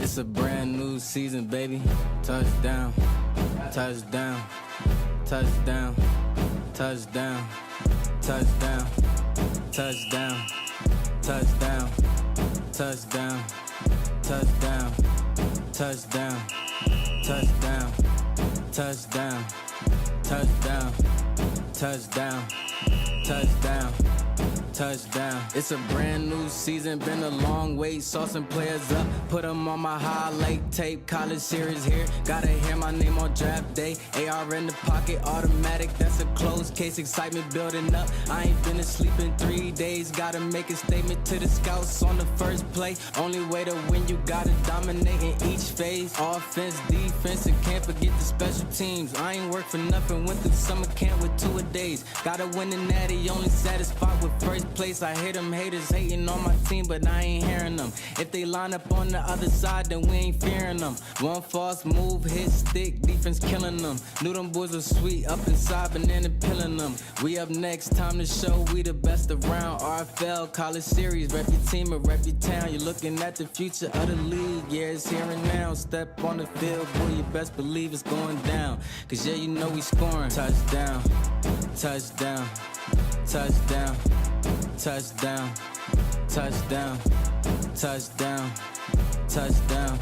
It's a brand new season, baby. Touchdown, touchdown, touchdown, touchdown, touchdown, touchdown, touchdown, touchdown, touchdown, touchdown, touchdown, touchdown, touchdown, touchdown, touchdown, touchdown. It's a brand new season, been a long wait. Saw some players up, put them on my highlight tape. College series here, gotta hear my name on draft day. AR in the pocket, automatic, that's a closed case. Excitement building up, I ain't been asleep in 3 days. Gotta make a statement to the scouts on the first play. Only way to win, you gotta dominate in each phase. Offense, defense, and can't forget the special teams. I ain't work for nothing, went through summer camp with 2-a-days. Gotta win the natty, only satisfied with first place. I hear them haters hating on my team, but I ain't hearing them. If they line up on the other side, then we ain't fearing them. One false move, hit stick, defense killing them. Knew them boys were sweet, up inside, banana peeling them. We up next, time to show we the best around. RFL, college series, rep your team and rep your town. You're looking at the future of the league, yeah, it's here and now. Step on the field, boy, you best believe it's going down. Cause yeah, you know we scoring. Touchdown, touchdown, touchdown, touchdown, touchdown, touchdown, touchdown, touchdown,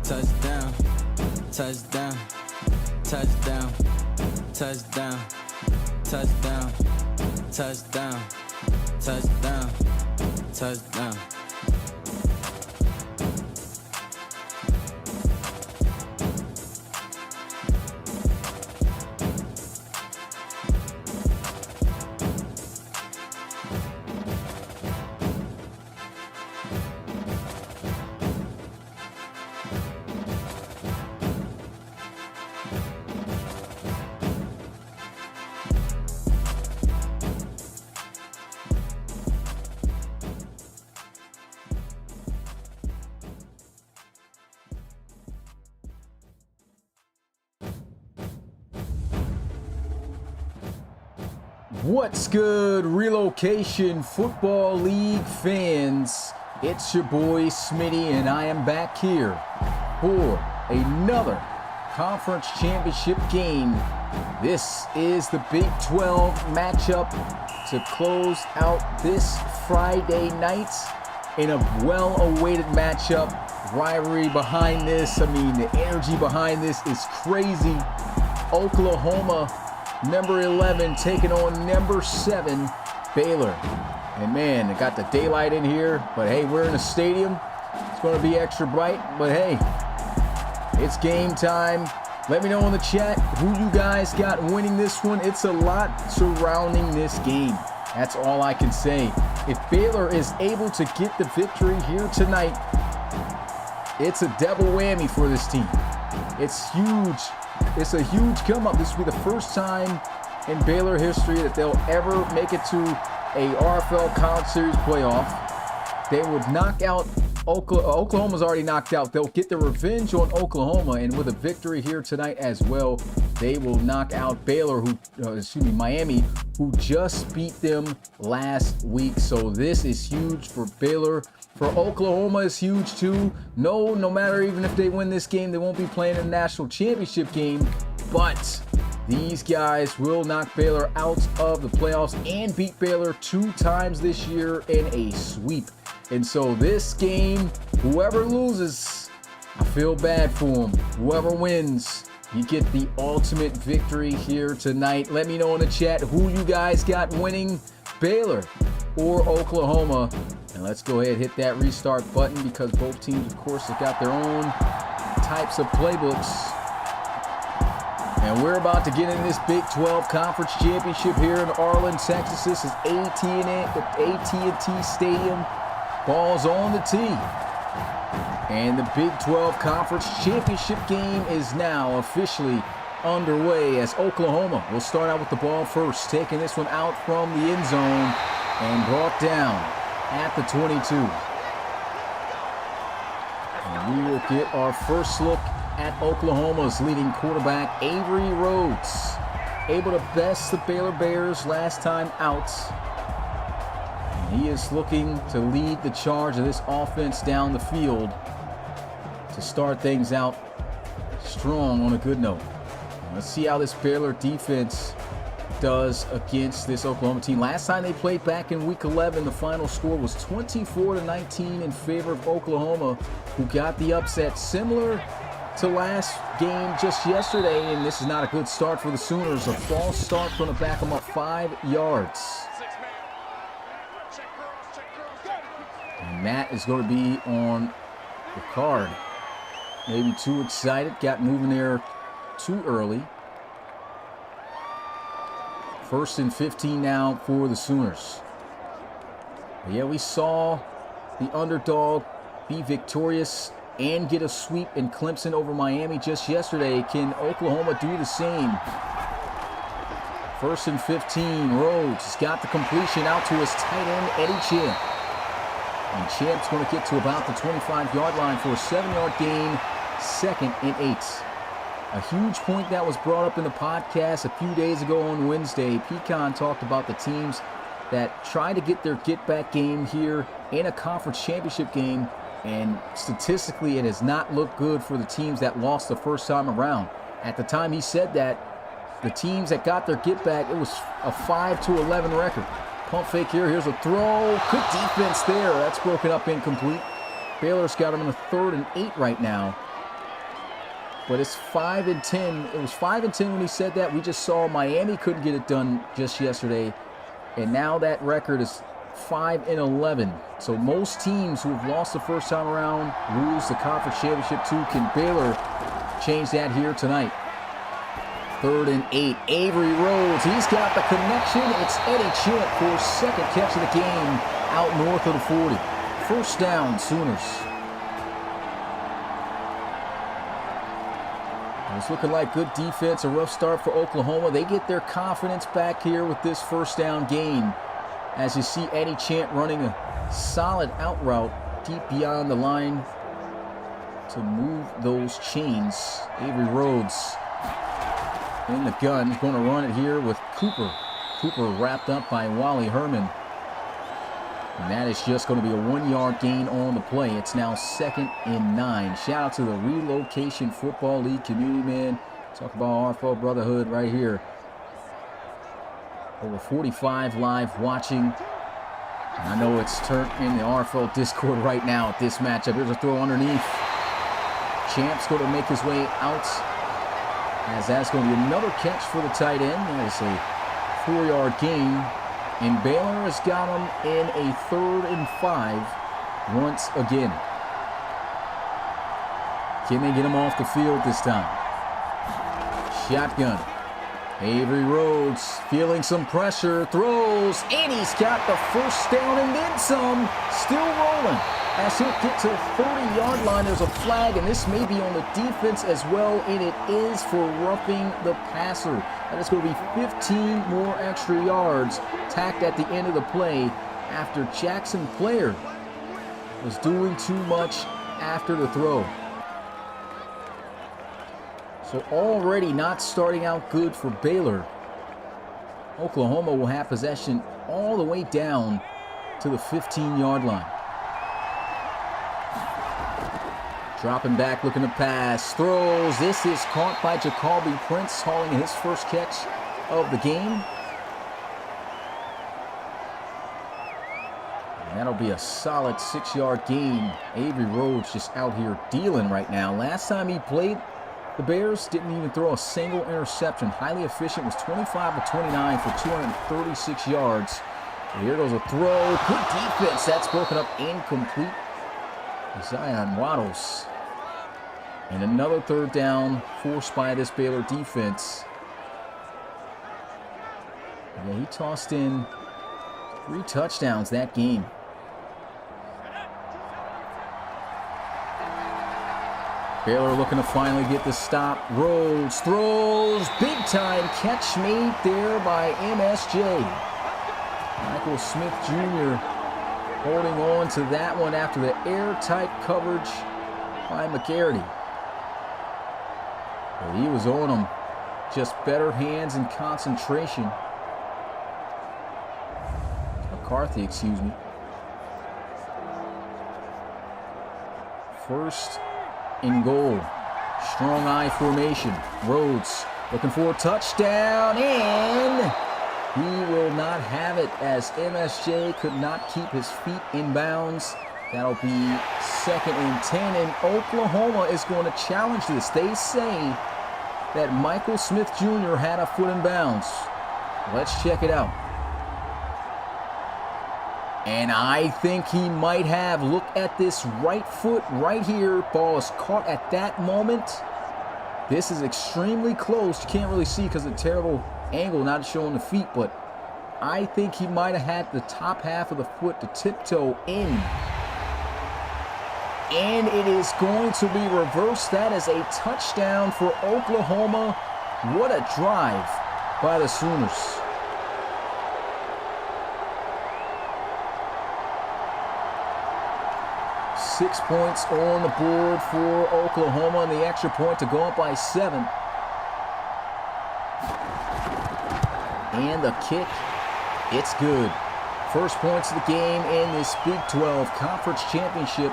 touchdown, touchdown, touchdown, touchdown, touchdown, touchdown, touchdown, touchdown. What's good, Relocation Football League fans? It's your boy Smitty, and I am back here for another conference championship game. This is the Big 12 matchup to close out this Friday night in a well-awaited matchup. Rivalry behind this, I mean, the energy behind this is crazy. Oklahoma, number 11, taking on number 7, Baylor. And man, it got the daylight in here, but hey, we're in a stadium. It's going to be extra bright, but hey, it's game time. Let me know in the chat who you guys got winning this one. It's a lot surrounding this game. That's all I can say. If Baylor is able to get the victory here tonight, it's a double whammy for this team. It's huge. It's a huge come up. This will be the first time in Baylor history that they'll ever make it to a RFL College Series playoff. They would knock out Oklahoma's already knocked out. They'll get the revenge on Oklahoma, and with a victory here tonight as well, they will knock out Baylor, Miami, who just beat them last week. So this is huge for Baylor. For Oklahoma, it's huge too. No matter even if they win this game, they won't be playing a national championship game. But these guys will knock Baylor out of the playoffs and beat Baylor 2 times this year in a sweep. And so this game, whoever loses, I feel bad for them. Whoever wins, you get the ultimate victory here tonight. Let me know in the chat who you guys got winning, Baylor or Oklahoma. And let's go ahead and hit that restart button, because both teams, of course, have got their own types of playbooks. And we're about to get in this Big 12 Conference Championship here in Arlen, Texas. This is AT&T Stadium. Ball's on the tee. And the Big 12 Conference Championship game is now officially underway, as Oklahoma will start out with the ball first, taking this one out from the end zone and brought down at the 22. And we will get our first look at Oklahoma's leading quarterback, Avery Rhodes, able to best the Baylor Bears last time out. He is looking to lead the charge of this offense down the field to start things out strong on a good note. Let's see how this Baylor defense does against this Oklahoma team. Last time they played back in week 11, the final score was 24-19 in favor of Oklahoma, who got the upset, similar to last game just yesterday. And this is not a good start for the Sooners. A false start going to back them up 5 yards. And Matt is going to be on the card. Maybe too excited, got moving there too early. 1st and 15 now for the Sooners. But yeah, we saw the underdog be victorious and get a sweep in Clemson over Miami just yesterday. Can Oklahoma do the same? 1st and 15, Rhodes has got the completion out to his tight end, Eddie Champ. And Champ's going to get to about the 25-yard line for a 7-yard gain, 2nd and 8. A huge point that was brought up in the podcast a few days ago on Wednesday. Pecan talked about the teams that try to get their get-back game here in a conference championship game, and statistically it has not looked good for the teams that lost the first time around. At the time he said that, the teams that got their get-back, it was a 5-11 record. Pump fake here, here's a throw. Good defense there. That's broken up incomplete. Baylor's got him in a 3rd and 8 right now. But it's 5 and 10. It was 5 and 10 when he said that. We just saw Miami couldn't get it done just yesterday. And now that record is 5 and 11. So most teams who have lost the first time around lose the conference championship too. Can Baylor change that here tonight? 3rd and 8. Avery Rhodes. He's got the connection. It's Eddie Champ for his 2nd catch of the game out north of the 40. 1st down, Sooners. It's looking like good defense, a rough start for Oklahoma. They get their confidence back here with this 1st down gain. As you see Eddie Champ running a solid out route deep beyond the line to move those chains. Avery Rhodes in the gun. He's going to run it here with Cooper. Cooper wrapped up by Wally Herman. And that is just going to be a 1-yard gain on the play. It's now 2nd and 9. Shout out to the Relocation Football League community, man. Talk about RFL brotherhood right here. Over 45 live watching. And I know it's turned in the RFL Discord right now at this matchup. Here's a throw underneath. Champ's going to make his way out, as that's going to be another catch for the tight end. That is a 4-yard gain. And Baylor has got him in a 3rd and 5 once again. Can they get him off the field this time? Shotgun. Avery Rhodes feeling some pressure, throws, and he's got the 1st down and then some. Still rolling. As he'll get to the 30-yard line, there's a flag, and this may be on the defense as well, and it is for roughing the passer. That is going to be 15 more extra yards tacked at the end of the play after Jackson Player was doing too much after the throw. So already not starting out good for Baylor. Oklahoma will have possession all the way down to the 15-yard line. Dropping back, looking to pass, throws. This is caught by Jacoby Prince, hauling his 1st catch of the game. And that'll be a solid 6-yard gain. Avery Rhodes just out here dealing right now. Last time he played, the Bears didn't even throw a single interception. Highly efficient, was 25 of 29 for 236 yards. And here goes a throw. Good defense. That's broken up incomplete. Zion Waddles. And another 3rd down forced by this Baylor defense. Yeah, he tossed in 3 touchdowns that game. Baylor looking to finally get the stop. Rhodes throws. Big time catch made there by MSJ. Michael Smith Jr. holding on to that one after the airtight coverage by McCarty. But he was on him. Just better hands and concentration. McCarthy, excuse me. First and goal. Strong I formation. Rhodes looking for a touchdown, and he will not have it as MSJ could not keep his feet in bounds. That'll be 2nd and 10, and Oklahoma is going to challenge this. They say that Michael Smith Jr. had a foot in bounds. Let's check it out. And I think he might have. Look at this right foot right here. Ball is caught at that moment. This is extremely close. You can't really see because of the terrible angle, not showing the feet, but I think he might have had the top half of the foot to tiptoe in. And it is going to be reversed. That is a touchdown for Oklahoma. What a drive by the Sooners. 6 points on the board for Oklahoma, and the extra point to go up by 7. And the kick, it's good. First points of the game in this Big 12 Conference Championship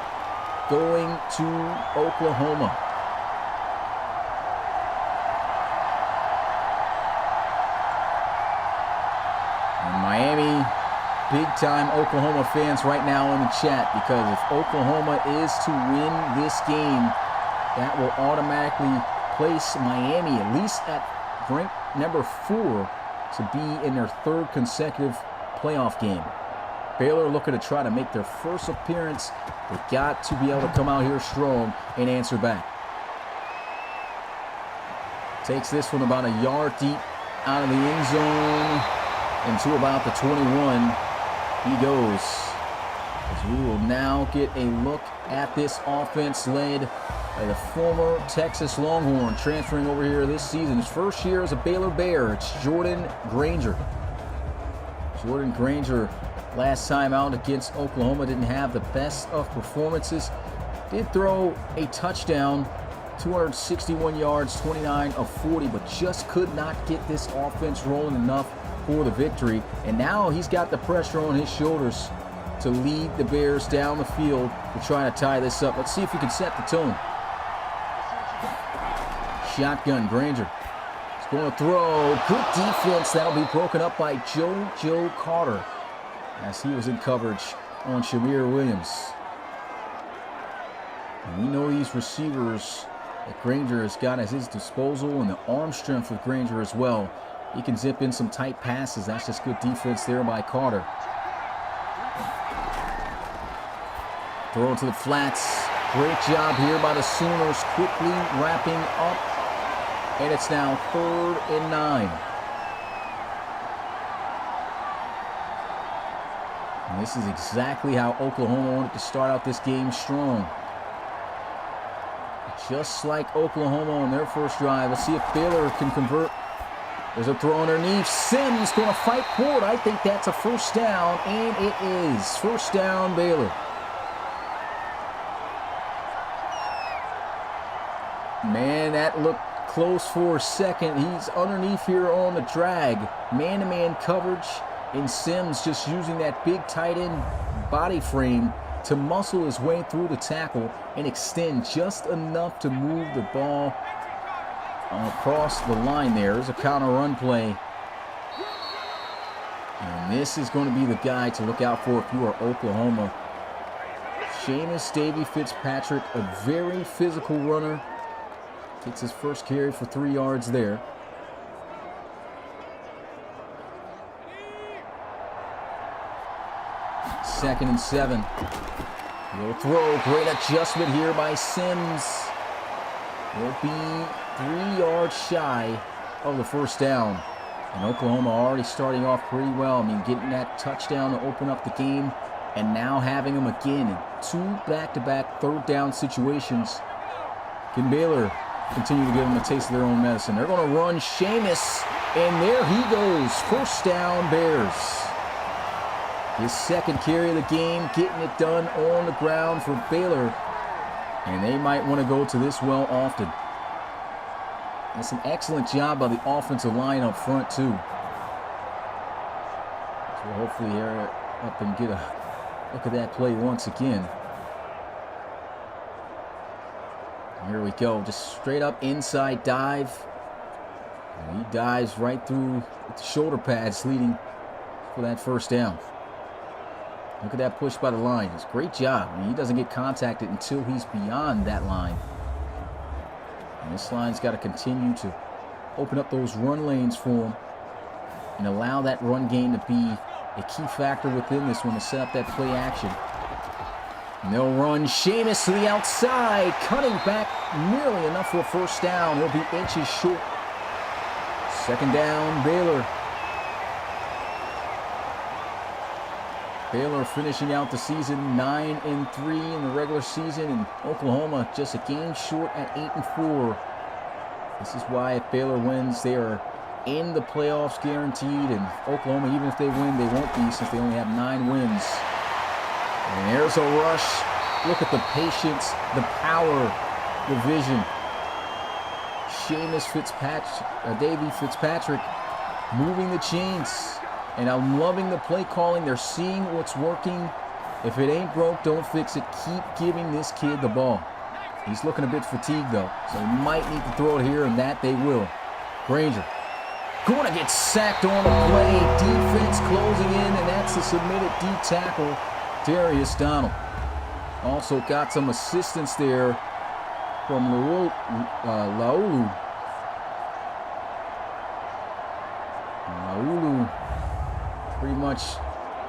going to Oklahoma. And Miami, big-time Oklahoma fans right now in the chat, because if Oklahoma is to win this game, that will automatically place Miami at least at rank number 4 to be in their 3rd consecutive playoff game. Baylor looking to try to make their first appearance. They got to be able to come out here strong and answer back. Takes this one about a yard deep out of the end zone into about the 21. He goes. As we will now get a look at this offense led by the former Texas Longhorn transferring over here this season. His first year as a Baylor Bear. It's Jordan Granger. Jordan Granger, last time out against Oklahoma, didn't have the best of performances. Did throw a touchdown, 261 yards, 29 of 40, but just could not get this offense rolling enough for the victory. And now he's got the pressure on his shoulders to lead the Bears down the field to try to tie this up. Let's see if we can set the tone. Shotgun, Granger. He's going to throw. Good defense. That'll be broken up by Joe Carter as he was in coverage on Shamir Williams. And we know these receivers that Granger has got at his disposal, and the arm strength of Granger as well. He can zip in some tight passes. That's just good defense there by Carter. Throw to the flats. Great job here by the Sooners, quickly wrapping up. And it's now 3rd and 9. And this is exactly how Oklahoma wanted to start out this game strong. Just like Oklahoma on their first drive. Let's see if Baylor can convert. There's a throw underneath. Sims going to fight for it. I think that's a first down, and it is. First down, Baylor. Man, that looked close for a second. He's underneath here on the drag. Man-to-man coverage, and Sims just using that big tight end body frame to muscle his way through the tackle and extend just enough to move the ball across the line there. There's a counter run play. And this is going to be the guy to look out for if you are Oklahoma. Seamus Davy Fitzpatrick, a very physical runner. Gets his first carry for 3 yards there. Second and 7. He'll throw. Great adjustment here by Sims. Will be 3 yards shy of the first down. And Oklahoma already starting off pretty well. I mean, getting that touchdown to open up the game, and now having them again in 2 back-to-back 3rd down situations. Can Baylor continue to give them a taste of their own medicine? They're going to run Seamus, and there he goes. First down, Bears. His 2nd carry of the game, getting it done on the ground for Baylor. And they might want to go to this well often. That's an excellent job by the offensive line up front, too. So we'll hopefully air it up and get a look at that play once again. Here we go. Just straight up inside dive. And he dives right through the shoulder pads leading for that first down. Look at that push by the line. It's a great job. I mean, he doesn't get contacted until he's beyond that line. And this line's got to continue to open up those run lanes for him and allow that run game to be a key factor within this one to set up that play action. And they'll run Seamus to the outside, cutting back nearly enough for a first down. He'll be inches short. Second down, Baylor. Baylor finishing out the season 9-3 in the regular season, and Oklahoma just a game short at 8-4. This is why if Baylor wins, they are in the playoffs guaranteed, and Oklahoma, even if they win, they won't be since they only have 9 wins. And there's a rush. Look at the patience, the power, the vision. Seamus Davey Fitzpatrick moving the chains. And I'm loving the play calling. They're seeing what's working. If it ain't broke, don't fix it. Keep giving this kid the ball. He's looking a bit fatigued, though, so he might need to throw it here, and that they will. Granger going to get sacked on the play. Defense closing in, and that's the submitted D tackle, Darius Donald. Also got some assistance there from Laulu. Pretty much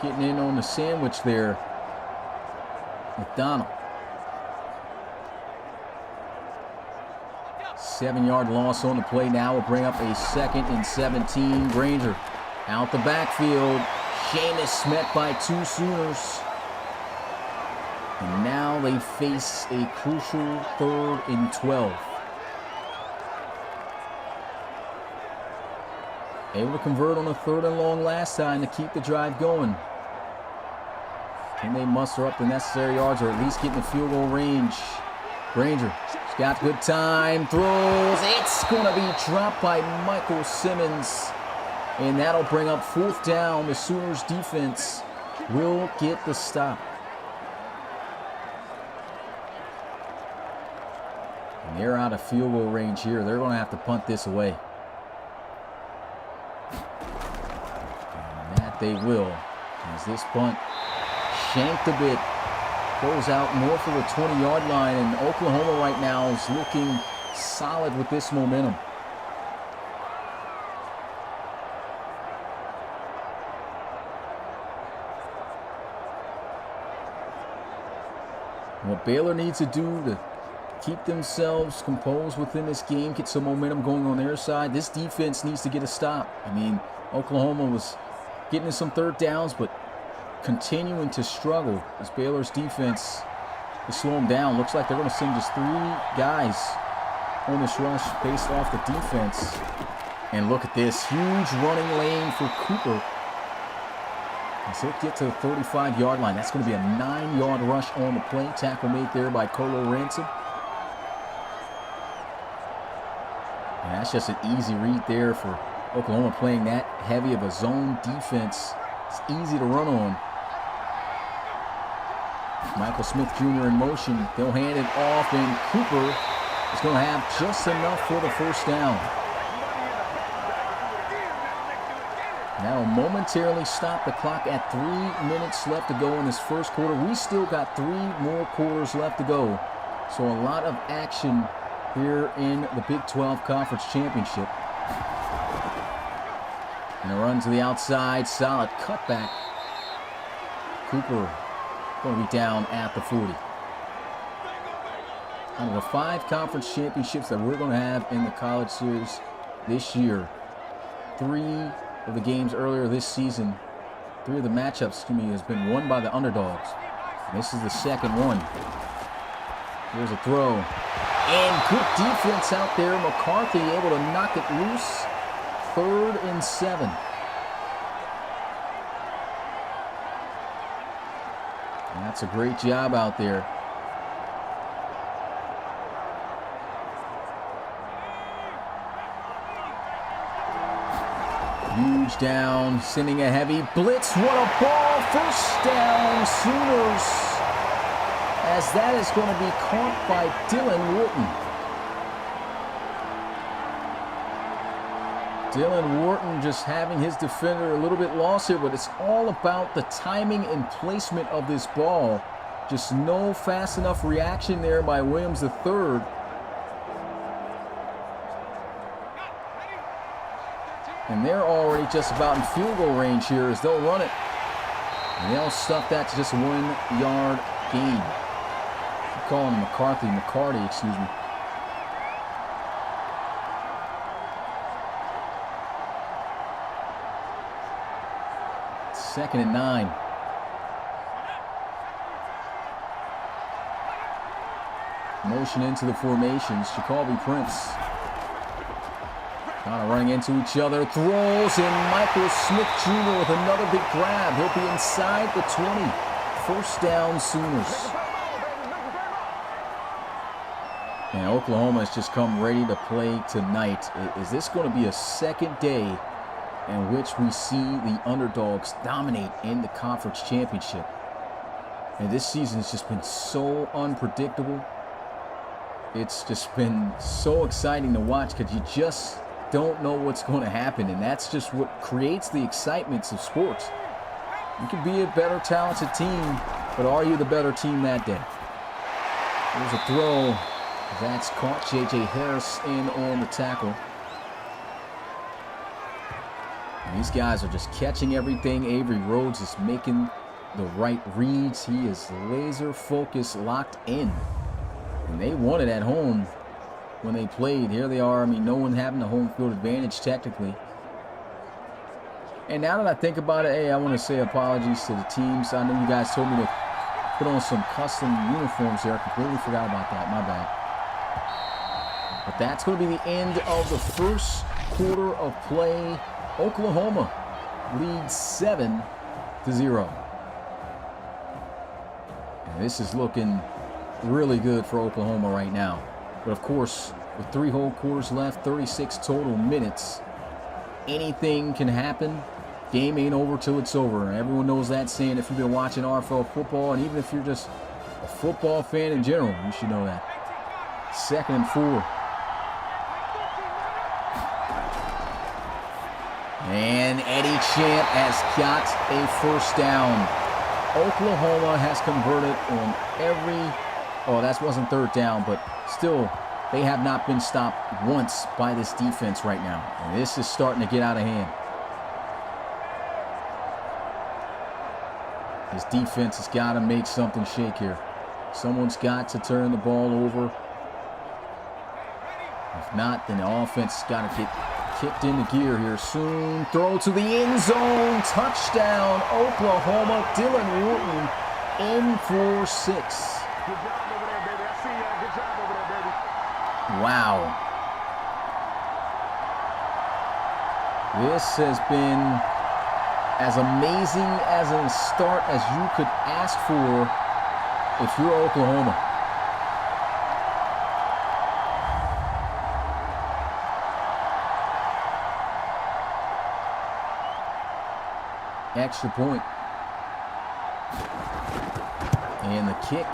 getting in on the sandwich there with Donald. 7-yard loss on the play. Now will bring up a 2nd and 17. Granger out the backfield. Seamus met by 2 Sooners. And now they face a crucial 3rd and 12. Able to convert on a 3rd and long last time to keep the drive going. Can they muster up the necessary yards or at least get in the field goal range? Granger has got good time, throws. It's going to be dropped by Michael Simmons. And that'll bring up 4th down. The Sooners defense will get the stop. And they're out of field goal range here. They're going to have to punt this away. They will, as this punt shanked a bit, goes out north of the 20-yard line, and Oklahoma right now is looking solid with this momentum. What Baylor needs to do to keep themselves composed within this game, get some momentum going on their side, this defense needs to get a stop. I mean, Oklahoma was getting some 3rd downs, but continuing to struggle as Baylor's defense is slowing down. Looks like they're going to send just 3 guys on this rush based off the defense. And look at this huge running lane for Cooper. As he'll get to the 35-yard line. That's going to be a 9-yard rush on the play. Tackle made there by Colo Ransom. And that's just an easy read there for Oklahoma, playing that heavy of a zone defense. It's easy to run on. Michael Smith Jr. in motion. They'll hand it off, and Cooper is going to have just enough for the first down. Now momentarily stop the clock at 3 minutes left to go in this first quarter. We still got 3 more quarters left to go. So a lot of action here in the Big 12 Conference Championship. And a run to the outside, solid cutback. Cooper going to be down at the 40. Out of the 5 conference championships that we're going to have in the college series this year, 3 of the games earlier this season, 3 of the matchups, has been won by the underdogs. And this is the second one. Here's a throw. And good defense out there. McCarthy able to knock it loose. 3rd and 7. And that's a great job out there. Huge down, sending a heavy blitz. What a ball! First down, Sooners. As that is going to be caught by Dylan Wooten. Dylan Wharton just having his defender a little bit lost here, but it's all about the timing and placement of this ball. Just no fast enough reaction there by Williams III. And they're already just about in field goal range here as they'll run it. And they'll stuff that to just a 1-yard gain. I'm calling him McCarty, excuse me. Second and 9. Motion into the formations. Jacoby Prince. Kind of running into each other. Throws, and Michael Smith Jr. with another big grab. He'll be inside the 20. First down, Sooners. And Oklahoma has just come ready to play tonight. Is this going to be a second day in which we see the underdogs dominate in the conference championship? And this season has just been so unpredictable. It's just been so exciting to watch because you just don't know what's going to happen, and that's just what creates the excitements of sports. You can be a better talented team, but are you the better team that day? There's a throw. That's caught. J.J. Harris in on the tackle. And these guys are just catching everything. Avery Rhodes is making the right reads. He is laser focused, locked in. And they won it at home when they played. Here they are. I mean, no one having the home field advantage technically. And now that I think about it, hey, I want to say apologies to the teams. I know you guys told me to put on some custom uniforms here. I completely forgot about that. My bad. But that's going to be the end of the first quarter of play. Oklahoma leads 7-0. And this is looking really good for Oklahoma right now. But of course, with 3 whole quarters left, 36 total minutes, anything can happen. Game ain't over till it's over. Everyone knows that saying if you've been watching RFL football, and even if you're just a football fan in general, you should know that. 2nd and 4. And Eddie Champ has got a first down. Oklahoma has converted on every... Oh, that wasn't 3rd down, but still, they have not been stopped once by this defense right now. And this is starting to get out of hand. This defense has got to make something shake here. Someone's got to turn the ball over. If not, then the offense has got to get kicked into gear here soon. Throw to the end zone. Touchdown, Oklahoma. Dylan Wharton in for 6. Good job over there, baby. I see ya. Good job over there, baby. Wow. This has been as amazing as a start as you could ask for if you're Oklahoma. Extra point. And the kick,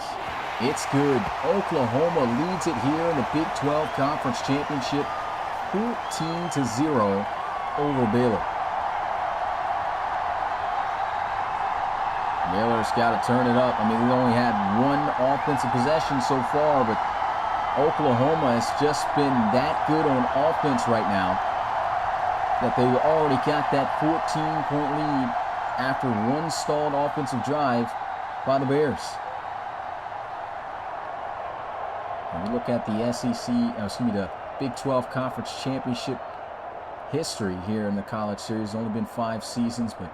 it's good. Oklahoma leads it here in the Big 12 Conference Championship, 14-0 over Baylor. Baylor's got to turn it up. I mean, we only had 1 offensive possession so far, but Oklahoma has just been that good on offense right now that they've already got that 14-point lead after 1 stalled offensive drive by the Bears. And we look at the the Big 12 Conference Championship history here in the College Series. Only been 5 seasons, but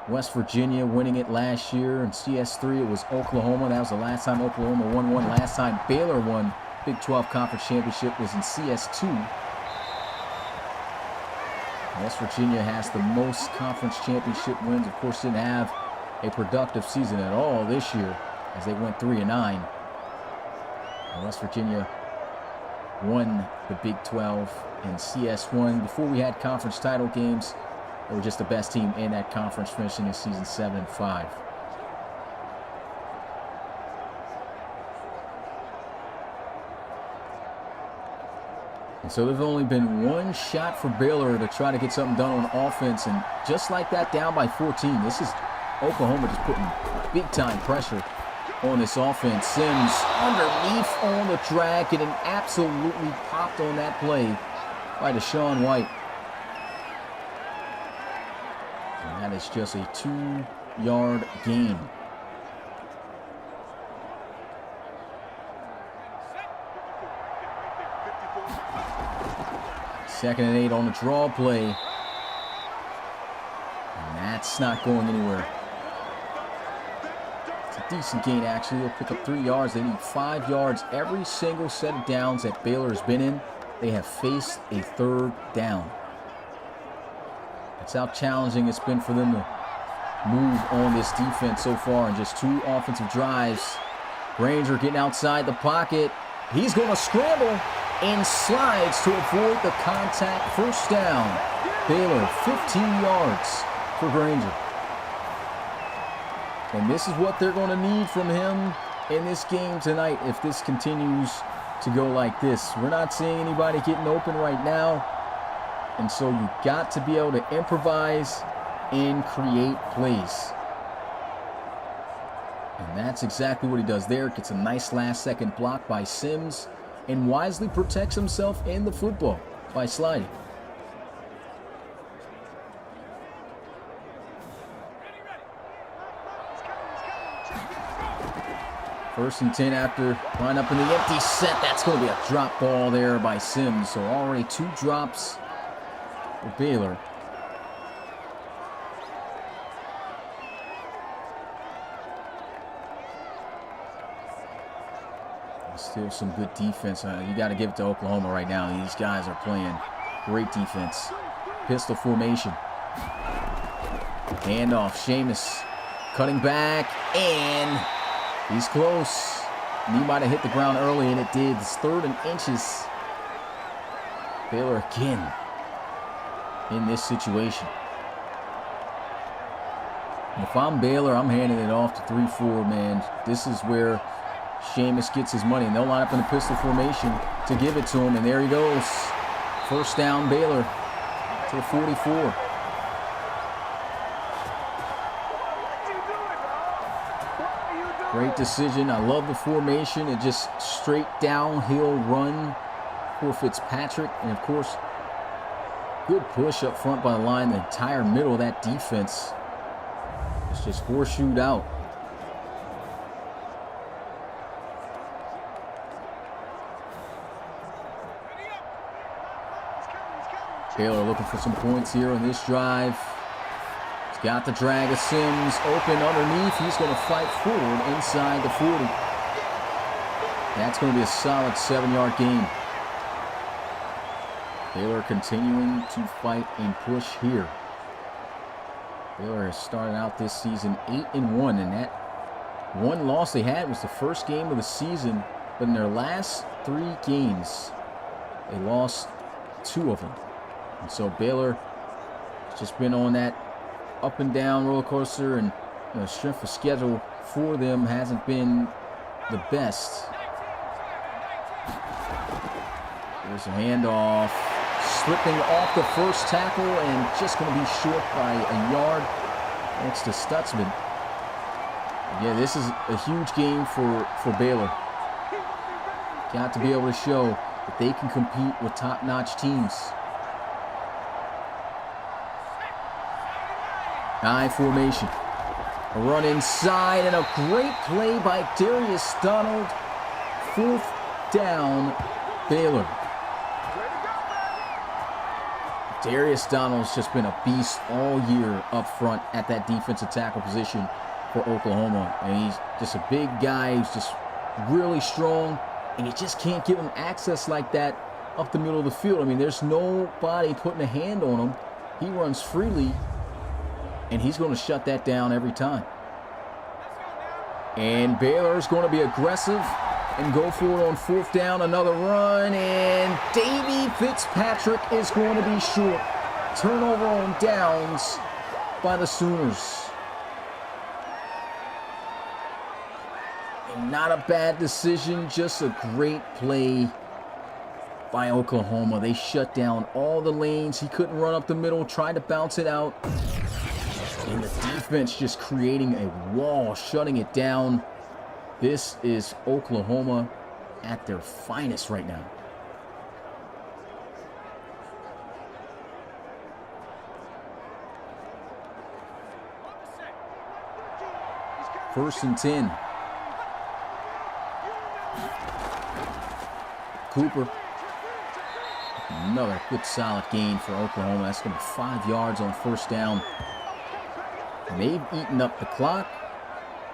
West Virginia winning it last year. In CS3, it was Oklahoma. That was the last time Oklahoma won one. Last time Baylor won Big 12 Conference Championship was in CS2. West Virginia has the most conference championship wins. Of course, didn't have a productive season at all this year as they went 3-9. West Virginia won the Big 12 in CS1. Before we had conference title games, they were just the best team in that conference, finishing in season 7-5. And so there's only been one shot for Baylor to try to get something done on offense. And just like that, down by 14. This is Oklahoma just putting big-time pressure on this offense. Sims underneath on the drag, getting absolutely popped on that play by Deshaun White. And that is just a 2-yard gain. Second and 8 on the draw play. And that's not going anywhere. It's a decent gain, actually. They'll pick up 3 yards. They need 5 yards every single set of downs that Baylor has been in. They have faced a 3rd down. That's how challenging it's been for them to move on this defense so far in just 2 offensive drives. Granger getting outside the pocket. He's going to scramble and slides to avoid the contact. First down. Baylor, 15 yards for Granger. And this is what they're going to need from him in this game tonight if this continues to go like this. We're not seeing anybody getting open right now. And so you got to be able to improvise and create plays. And that's exactly what he does there. Gets a nice last-second block by Sims and wisely protects himself and the football by sliding. First and 10 after line up in the empty set. That's going to be a drop ball there by Sims. So already 2 drops for Baylor. Still some good defense. You got to give it to Oklahoma right now. These guys are playing great defense. Pistol formation. Handoff. Sheamus cutting back, and he's close. He might have hit the ground early, and it did. It's 3rd and inches. Baylor again in this situation. If I'm Baylor, I'm handing it off to 3-4, man. This is where Sheamus gets his money, and they'll line up in the pistol formation to give it to him, and there he goes. First down, Baylor to the 44. Great decision. I love the formation. It just straight downhill run for Fitzpatrick, and of course, good push up front by the line. The entire middle of that defense is just horseshoed out. Baylor looking for some points here on this drive. He's got the drag of Sims open underneath. He's going to fight forward inside the 40. That's going to be a solid 7-yard gain. Baylor continuing to fight and push here. Baylor has started out this season 8-1, and that one loss they had was the first game of the season. But in their last 3 games, they lost 2 of them. And so Baylor has just been on that up and down roller coaster, and strength of schedule for them hasn't been the best. There's a handoff, slipping off the first tackle and just going to be short by a yard next to Stutzman. Yeah, this is a huge game for Baylor. Got to be able to show that they can compete with top-notch teams. I formation. A run inside and a great play by Darius Donald. 4th down, Baylor. Darius Donald's just been a beast all year up front at that defensive tackle position for Oklahoma. And he's just a big guy. He's just really strong. And you just can't give him access like that up the middle of the field. I mean, there's nobody putting a hand on him. He runs freely, and he's going to shut that down every time. And Baylor's going to be aggressive and go for it on 4th down. Another run, and Davey Fitzpatrick is going to be short. Turnover on downs by the Sooners. And not a bad decision, just a great play by Oklahoma. They shut down all the lanes. He couldn't run up the middle, tried to bounce it out. And the defense just creating a wall, shutting it down. This is Oklahoma at their finest right now. First and 10. Cooper. Another good solid gain for Oklahoma. That's going to be 5 yards on first down. And they've eaten up the clock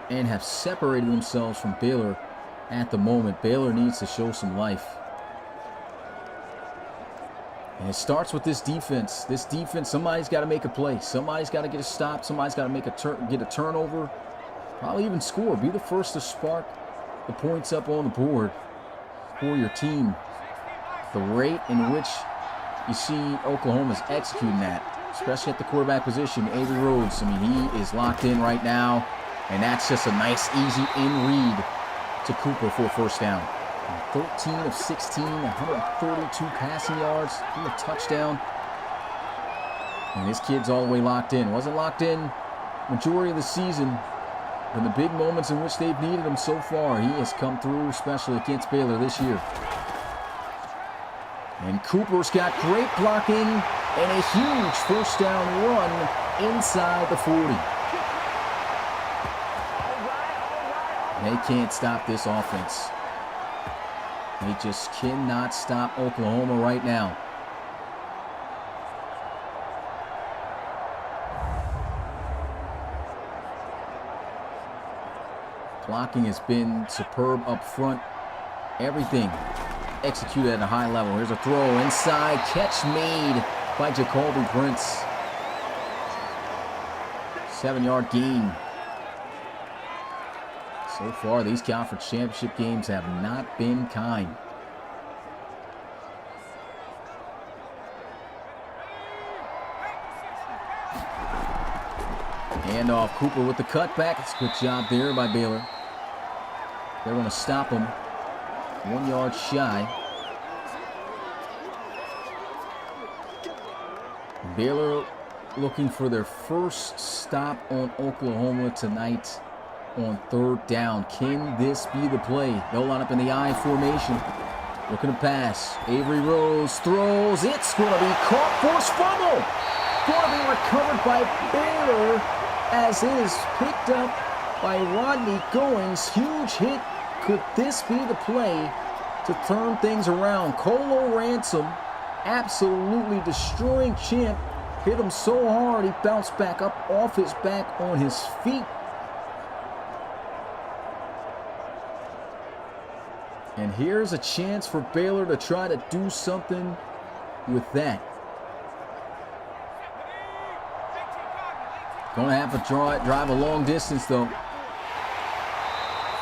and have separated themselves from Baylor at the moment. Baylor needs to show some life. And it starts with this defense. This defense, somebody's got to make a play. Somebody's got to get a stop. Somebody's got to make get a turnover. Probably even score. Be the first to spark the points up on the board for your team. The rate in which you see Oklahoma's executing that, especially at the quarterback position, Avery Rhodes. I mean, he is locked in right now, and that's just a nice, easy in-read to Cooper for a first down. 13 of 16, 132 passing yards, a touchdown. And this kid's all the way locked in. Wasn't locked in majority of the season. In the big moments in which they've needed him so far, he has come through, especially against Baylor this year. And Cooper's got great blocking and a huge first down run inside the 40. They can't stop this offense. They just cannot stop Oklahoma right now. Blocking has been superb up front. Everything executed at a high level. Here's a throw inside. Catch made by Jacoby Prince. 7-yard gain. So far, these conference championship games have not been kind. Hand off, Cooper with the cutback. It's a good job there by Baylor. They're going to stop him 1 yard shy. Baylor looking for their first stop on Oklahoma tonight on third down. Can this be the play? They'll line up in the I formation. Looking to pass. Avery Rose throws. It's going to be caught. Forced fumble. Going to be recovered by Baylor as it is picked up by Rodney Goings. Huge hit. Could this be the play to turn things around? Colo Ransom absolutely destroying Champ. Hit him so hard he bounced back up off his back on his feet. And here's a chance for Baylor to try to do something with that. Going to have to drive a long distance, though.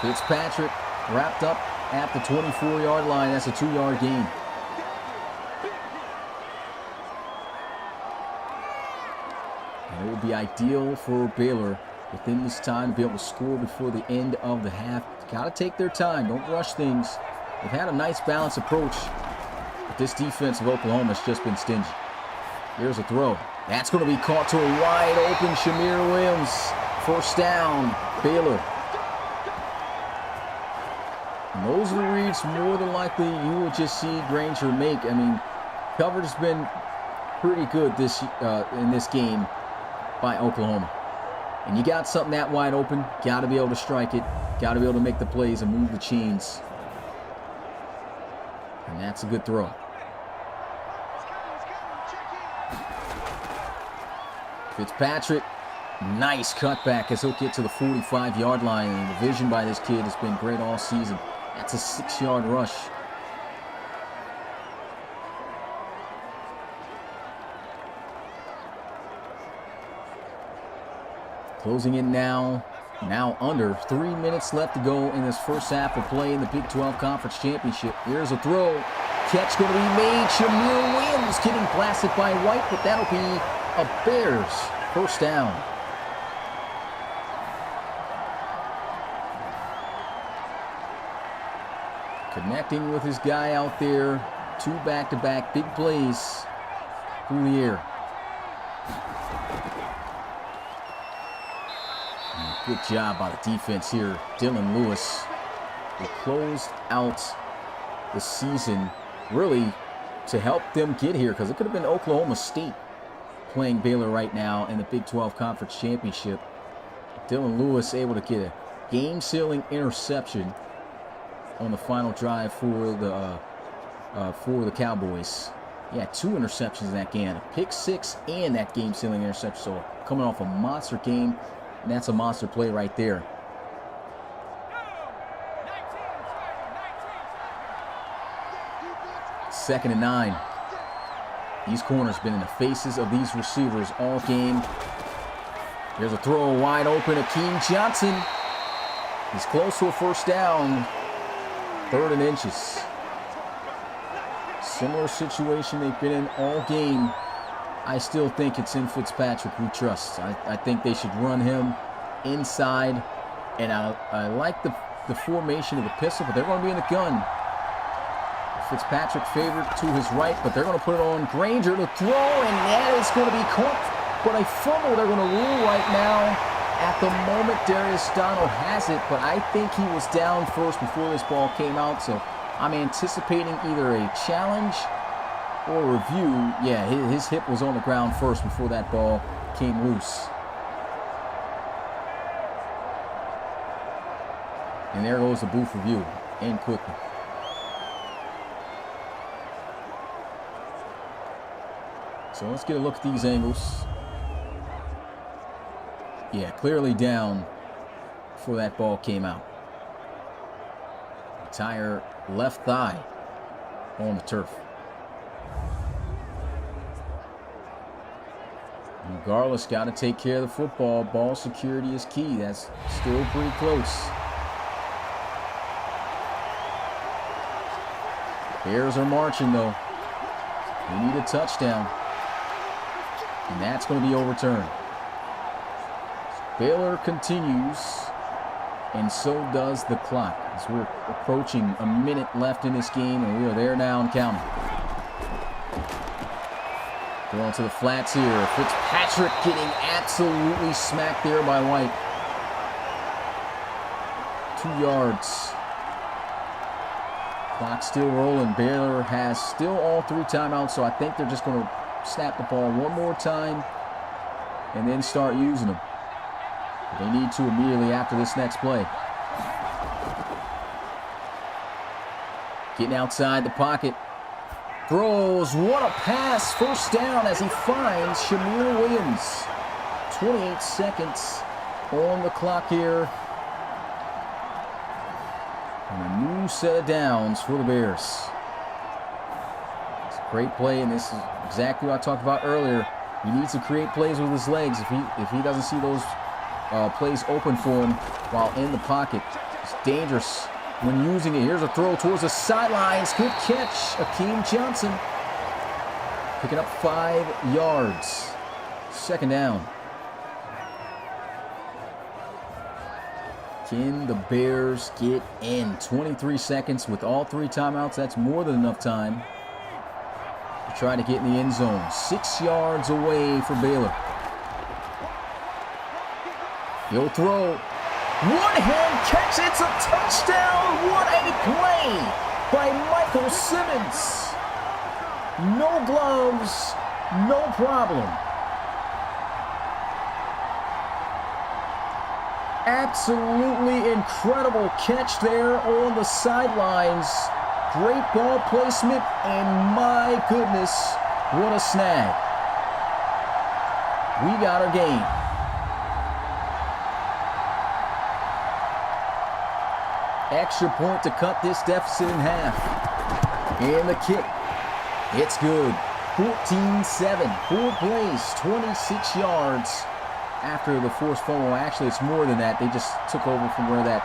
Fitzpatrick wrapped up at the 24-yard line. That's a 2-yard gain. And it would be ideal for Baylor within this time to be able to score before the end of the half. Got to take their time. Don't rush things. They've had a nice balanced approach, but this defense of Oklahoma has just been stingy. Here's a throw. That's going to be caught to a wide open Shamir Williams. First down, Baylor. And those are the reads more than likely you will just see Granger make. I mean, coverage has been pretty good in this game by Oklahoma. And you got something that wide open, got to be able to strike it, got to be able to make the plays and move the chains. And that's a good throw. Fitzpatrick, nice cutback as he'll get to the 45-yard line. And the vision by this kid has been great all season. That's a 6-yard rush. Closing in now under 3 minutes left to go in this first half of play in the Big 12 Conference Championship. Here's a throw. Catch going to be made. Shamir Williams getting blasted by White, but that'll be a Bears first down. Connecting with his guy out there. 2 back-to-back big plays through the air. And good job by the defense here. Dylan Lewis, who closed out the season really to help them get here, because it could have been Oklahoma State playing Baylor right now in the Big 12 Conference Championship. Dylan Lewis able to get a game-sealing interception on the final drive for the Cowboys. Yeah, 2 interceptions in that game, a pick 6 and that game-sealing interception. So coming off a monster game, and that's a monster play right there. Second and 9. These corners been in the faces of these receivers all game. There's a throw wide open. Akeem Johnson. He's close to a first down. 3rd and inches. Similar situation they've been in all game. I still think it's in Fitzpatrick who trusts. I think they should run him inside. And I like the formation of the pistol, but they're going to be in the gun. Fitzpatrick favored to his right, but they're going to put it on Granger to throw, and that is going to be caught. But a fumble they're going to rule right now. At the moment, Darius Donald has it, but I think he was down first before this ball came out, so I'm anticipating either a challenge or a review. Yeah, his hip was on the ground first before that ball came loose. And there goes the booth review, in quickly. So let's get a look at these angles. Yeah, clearly down before that ball came out. Entire left thigh on the turf. And regardless, got to take care of the football. Ball security is key. That's still pretty close. Bears are marching, though. They need a touchdown. And that's going to be overturned. Baylor continues, and so does the clock, as we're approaching a minute left in this game, and we are there now and counting. Going to the flats here. Fitzpatrick getting absolutely smacked there by White. 2 yards. Clock still rolling. Baylor has still all 3 timeouts, so I think they're just going to snap the ball one more time and then start using them. They need to immediately after this next play. Getting outside the pocket. Throws. What a pass. First down as he finds Shamir Williams. 28 seconds on the clock here. And a new set of downs for the Bears. It's a great play, and this is exactly what I talked about earlier. He needs to create plays with his legs. If he doesn't see those plays open for him while in the pocket, it's dangerous when using it. Here's a throw towards the sidelines. Good catch, Akeem Johnson. Picking up 5 yards. Second down. Can the Bears get in? 23 seconds with all 3 timeouts. That's more than enough time to try to get in the end zone. 6 yards away for Baylor. He'll throw. One-hand catch. It's a touchdown. What a play by Michael Simmons. No gloves, no problem. Absolutely incredible catch there on the sidelines. Great ball placement, and my goodness, what a snag. We got our game. Extra point to cut this deficit in half. And the kick. It's good. 14-7. 4 plays, 26 yards after the forced fumble. Actually, it's more than that. They just took over from where that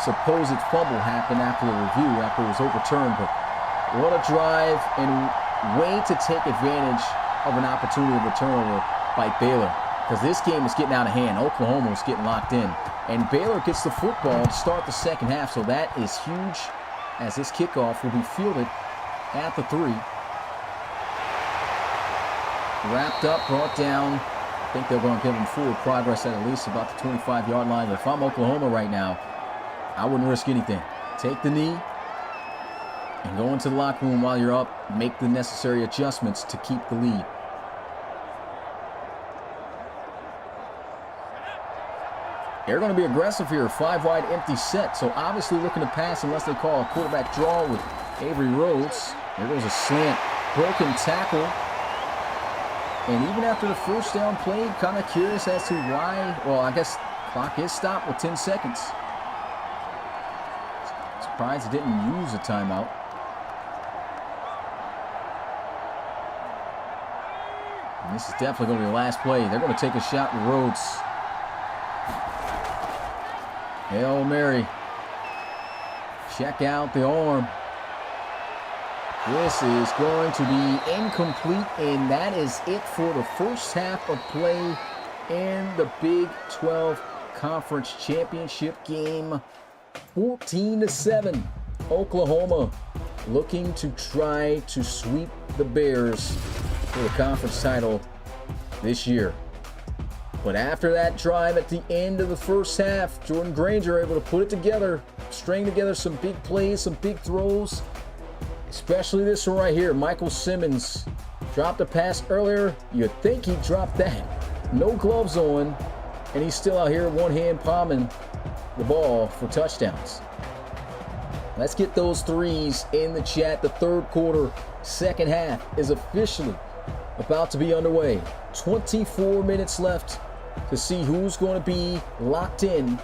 supposed fumble happened after the review, after it was overturned. But what a drive, and way to take advantage of an opportunity of a turnover by Baylor. Because this game is getting out of hand. Oklahoma is getting locked in. And Baylor gets the football to start the second half. So that is huge, as this kickoff will be fielded at the 3. Wrapped up, brought down. I think they're going to give him forward progress at least about the 25-yard line. But if I'm Oklahoma right now, I wouldn't risk anything. Take the knee and go into the locker room while you're up. Make the necessary adjustments to keep the lead. They're going to be aggressive here. 5-wide empty set. So obviously looking to pass unless they call a quarterback draw with Avery Rhodes. There goes a slant. Broken tackle. And even after the first down play, kind of curious as to why. Well, I guess clock is stopped with 10 seconds. Surprised it didn't use a timeout. And this is definitely going to be the last play. They're going to take a shot with Rhodes. Hail Mary. Check out the arm. This is going to be incomplete, and that is it for the first half of play in the Big 12 Conference Championship game. 14-7. Oklahoma looking to try to sweep the Bears for the conference title this year. But after that drive at the end of the first half, Jordan Granger able to put it together, string together some big plays, some big throws, especially this one right here. Michael Simmons dropped a pass earlier. You'd think he dropped that. No gloves on, and he's still out here one-hand palming the ball for touchdowns. Let's get those threes in the chat. The third quarter, second half is officially about to be underway. 24 minutes left to see who's going to be locked in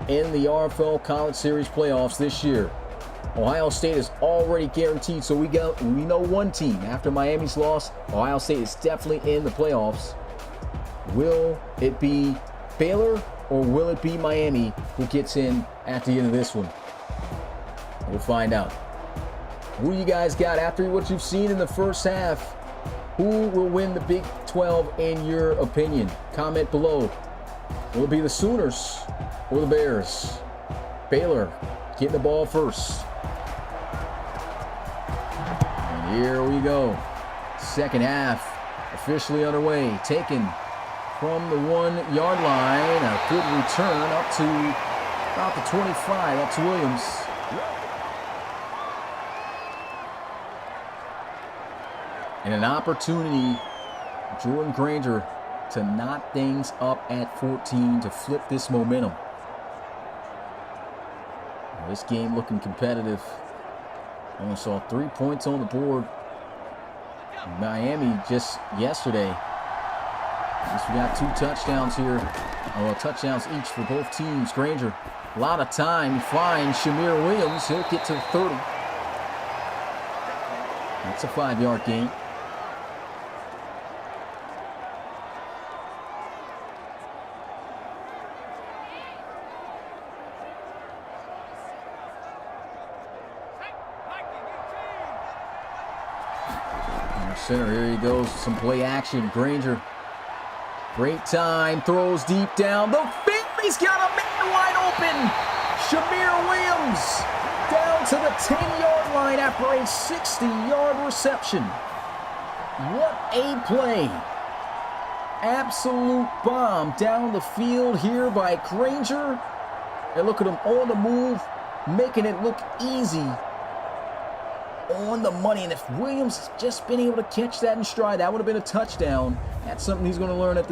the RFL College Series playoffs this year. Ohio State is already guaranteed, so we know one team. After Miami's loss, Ohio State is definitely in the playoffs. Will it be Baylor or will it be Miami who gets in at the end of this one? We'll find out. Who you guys got after what you've seen in the first half? Who will win the Big 12 in your opinion? Comment below. Will it be the Sooners or the Bears? Baylor getting the ball first. And here we go. Second half officially underway. Taken from the 1-yard line. A good return up to about the 25. That's Williams. And an opportunity, Jordan Granger, to knot things up at 14 to flip this momentum. This game looking competitive. Only saw 3 points on the board. Miami just yesterday. At least we got 2 touchdowns here. Well, touchdowns each for both teams. Granger, a lot of time. Finds Shamir Williams. He'll get to the 30. That's a 5-yard gain. Center, here he goes, some play action. Granger, great time, throws deep down. The finger, he's got a man wide open. Shamir Williams down to the 10-yard line after a 60-yard reception. What a play. Absolute bomb down the field here by Granger. And look at him on the move, making it look easy. On the money, and if Williams has just been able to catch that in stride, that would have been a touchdown. That's something he's going to learn at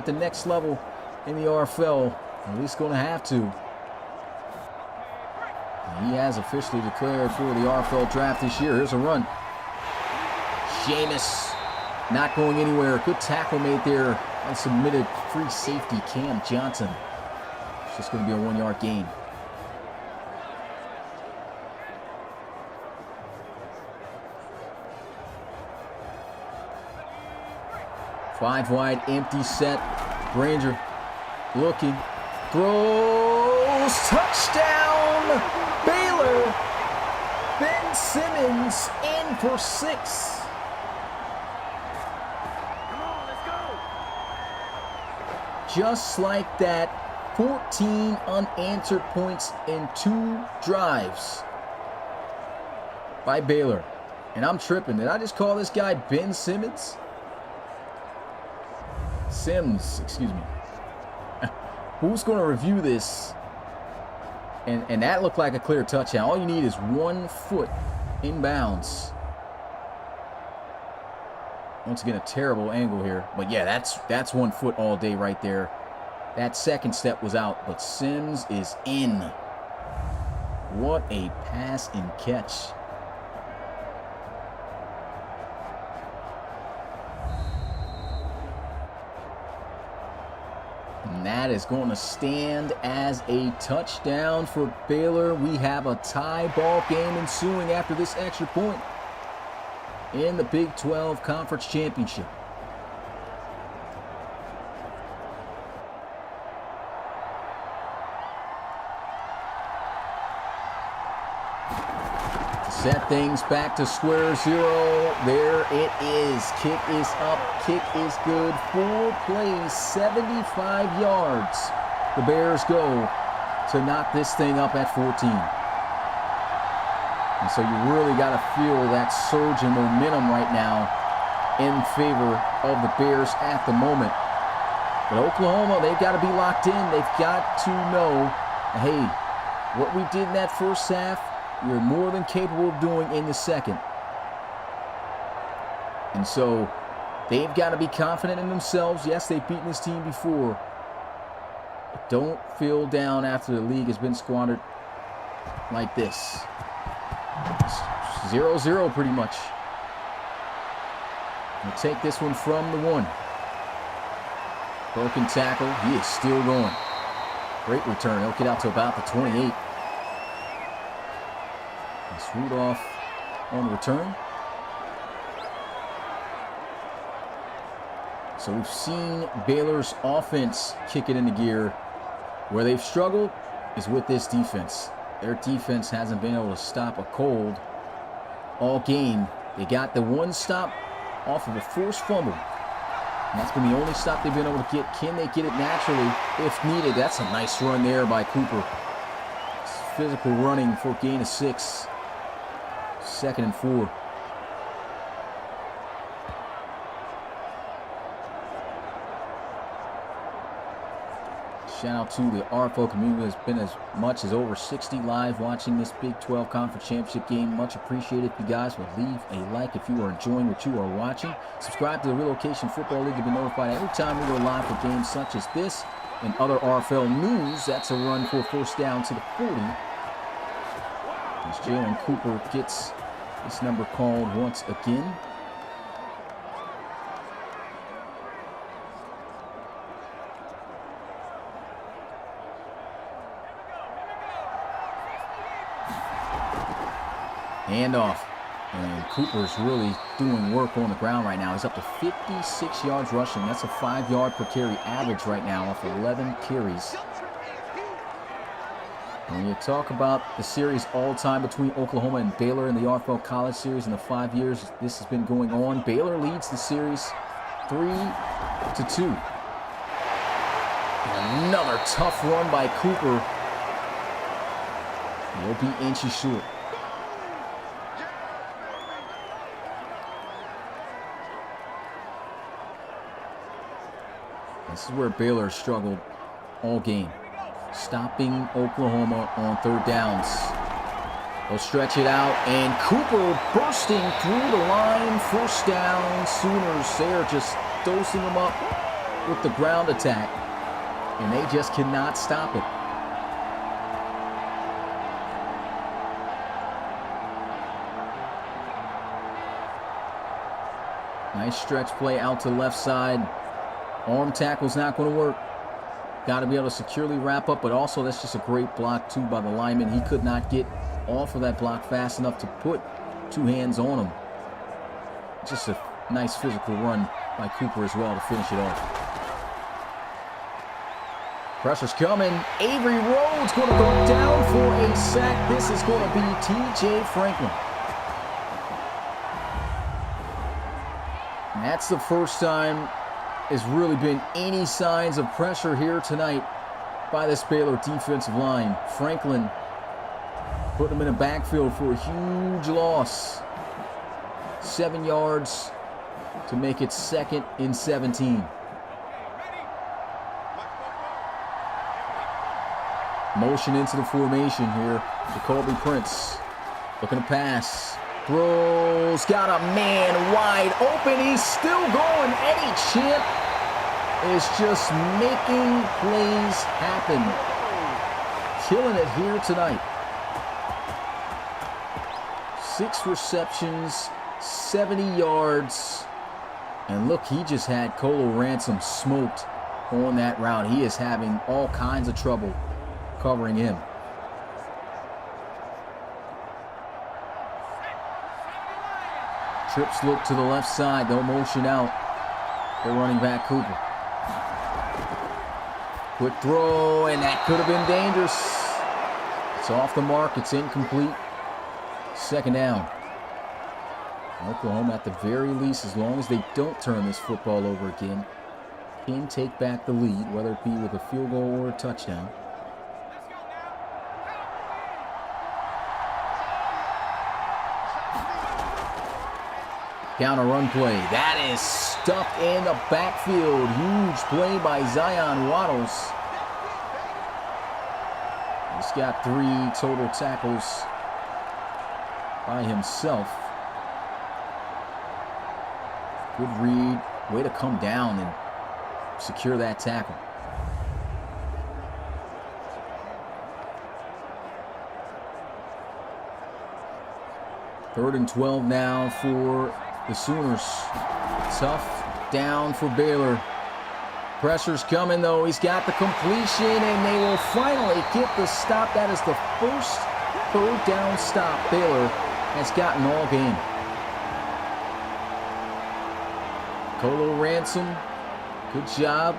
the next level in the RFL. At least going to have to. And he has officially declared for the RFL draft this year. Here's a run. Jameis not going anywhere. Good tackle made there and submitted free safety Cam Johnson. It's just going to be a 1-yard gain. 5-wide empty set. Granger looking, throws, touchdown, Baylor. Ben Simmons in for 6. Come on, let's go. Just like that, 14 unanswered points in 2 drives by Baylor. And I'm tripping. Did I just call this guy Ben Simmons? Sims, excuse me. Who's going to review this? And that looked like a clear touchdown. All you need is 1 foot inbounds. Once again, a terrible angle here. But yeah, that's 1 foot all day right there. That second step was out, but Sims is in. What a pass and catch. And that is going to stand as a touchdown for Baylor. We have a tie ball game ensuing after this extra point in the Big 12 Conference Championship. Set things back to square zero. There it is. Kick is up. Kick is good. 4 plays, 75 yards. The Bears go to knock this thing up at 14. And so you really got to feel that surge in momentum right now in favor of the Bears at the moment. But Oklahoma, they've got to be locked in. They've got to know, hey, what we did in that first half, we're more than capable of doing in the second. And so they've got to be confident in themselves. Yes, they've beaten this team before. But don't feel down after the league has been squandered like this. 0-0 pretty much. We'll take this one from the 1. Broken tackle. He is still going. Great return. He'll get out to about the 28. Rudolph on the return. So we've seen Baylor's offense kick it into gear. Where they've struggled is with this defense. Their defense hasn't been able to stop a cold all game. They got the 1 stop off of a forced fumble. And that's been the only stop they've been able to get. Can they get it naturally if needed? That's a nice run there by Cooper. It's physical running for a gain of 6. 2nd and 4. Shout out to the RFL community. There's been as much as over 60 live watching this Big 12 Conference Championship game. Much appreciated if you guys would leave a like if you are enjoying what you are watching. Subscribe to the Relocation Football League to be notified every time we go live for games such as this and other RFL news. That's a run for first down to the 40. As Jalen Cooper gets this number called once again. Handoff. And Cooper's really doing work on the ground right now. He's up to 56 yards rushing. That's a 5-yard per carry average right now off 11 carries. When you talk about the series all time between Oklahoma and Baylor in the RFL College Series in the 5 years this has been going on, Baylor leads the series 3-2. And another tough run by Cooper. He'll be inches short. This is where Baylor struggled all game. Stopping Oklahoma on 3rd downs. They'll stretch it out, and Cooper bursting through the line. First down. Sooners, they're just dosing them up with the ground attack, and they just cannot stop it. Nice stretch play out to left side. Arm tackle's not going to work. Got to be able to securely wrap up, but also that's just a great block, too, by the lineman. He could not get off of that block fast enough to put 2 hands on him. Just a nice physical run by Cooper as well to finish it off. Pressure's coming. Avery Rhodes going to go down for a sack. This is going to be T.J. Franklin. And that's the first time there's really been any signs of pressure here tonight by this Baylor defensive line. Franklin putting him in a backfield for a huge loss. 7 yards to make it 2nd and 17. Motion into the formation here. Jacoby Prince looking to pass. Throws, got a man wide open. He's still going. Eddie Champ is just making plays happen. Killing it here tonight. 6 receptions, 70 yards. And look, he just had Colo Ransom smoked on that route. He is having all kinds of trouble covering him. Trips look to the left side. They'll motion out. They're running back Cooper. Quick throw, and that could have been dangerous. It's off the mark. It's incomplete. 2nd down. Oklahoma, at the very least, as long as they don't turn this football over again, can take back the lead, whether it be with a field goal or a touchdown. Counter run play. That is stuffed in the backfield. Huge play by Zion Waddles. He's got 3 total tackles by himself. Good read. Way to come down and secure that tackle. Third and 12 now for the Sooners. Tough down for Baylor. Pressure's coming though. He's got the completion and they will finally get the stop. That is the first 3rd down stop Baylor has gotten all game. Colo Ransom, good job.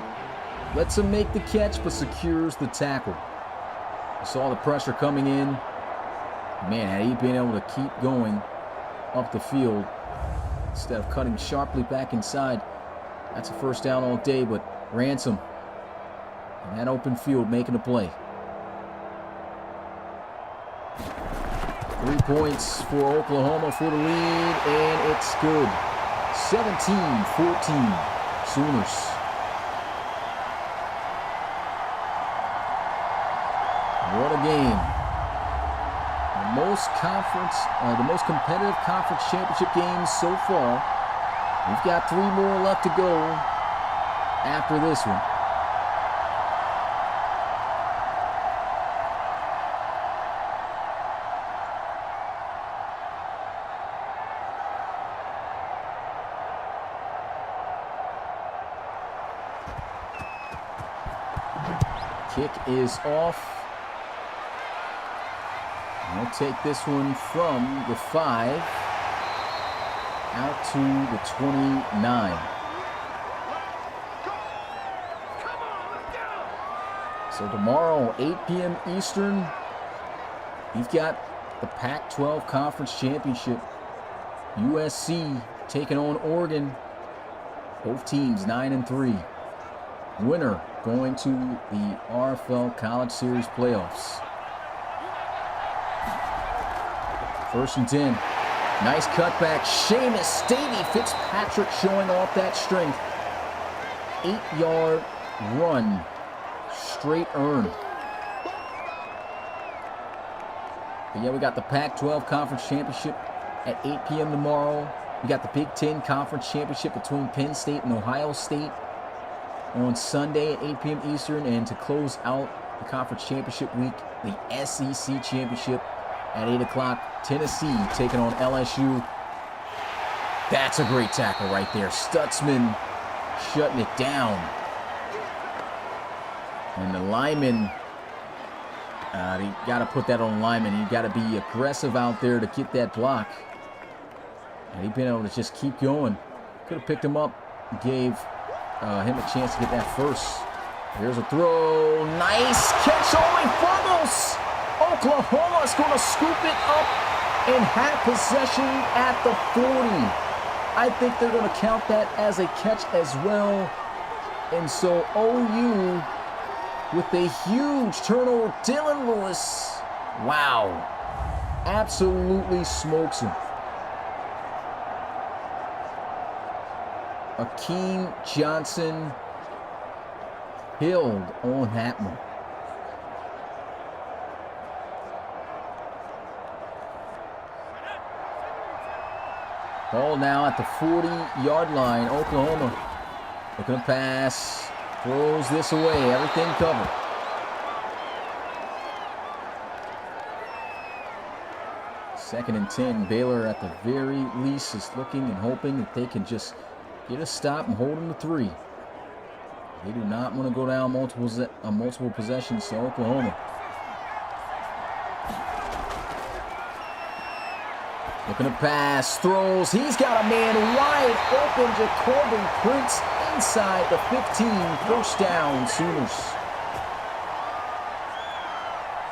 Lets him make the catch but secures the tackle. I saw the pressure coming in. Man, had he been able to keep going up the field instead of cutting sharply back inside, that's a 1st down all day. But Ransom in that open field making a play. 3 points for Oklahoma for the lead, and it's good. 17-14 Sooners. What a game. The most competitive conference championship games so far. We've got 3 more left to go after this one. Kick is off. We'll take this one from the 5 out to the 29. So tomorrow, 8 p.m. Eastern, we've got the Pac-12 Conference Championship. USC taking on Oregon. Both teams 9-3. Winner going to the RFL College Series playoffs. 1st and 10. Nice cutback. Seamus Davey Fitzpatrick showing off that strength. 8-yard run. Straight earned. But yeah, we got the Pac-12 Conference Championship at 8 p.m. tomorrow. We got the Big Ten Conference Championship between Penn State and Ohio State on Sunday at 8 p.m. Eastern. And to close out the Conference Championship week, the SEC Championship at 8 o'clock. Tennessee taking on LSU. That's a great tackle right there. Stutzman shutting it down. And the lineman, you got to put that on lineman. You got to be aggressive out there to get that block. And he's been able to just keep going. Could have picked him up, gave him a chance to get that first. Here's a throw. Nice catch. Only fumbles. Oklahoma's going to scoop it up and have possession at the 40. I think they're going to count that as a catch as well. And so OU with a huge turnover. Dylan Lewis, wow, absolutely smokes him. Akeem Johnson held on that one. Ball now at the 40-yard line. Oklahoma looking to pass. Throws this away. Everything covered. Second and 10. Baylor at the very least is looking and hoping that they can just get a stop and hold them to 3. They do not want to go down multiple possessions to Oklahoma. Looking to pass, throws. He's got a man wide open. Jacoby Prince inside the 15. First down, Sooners.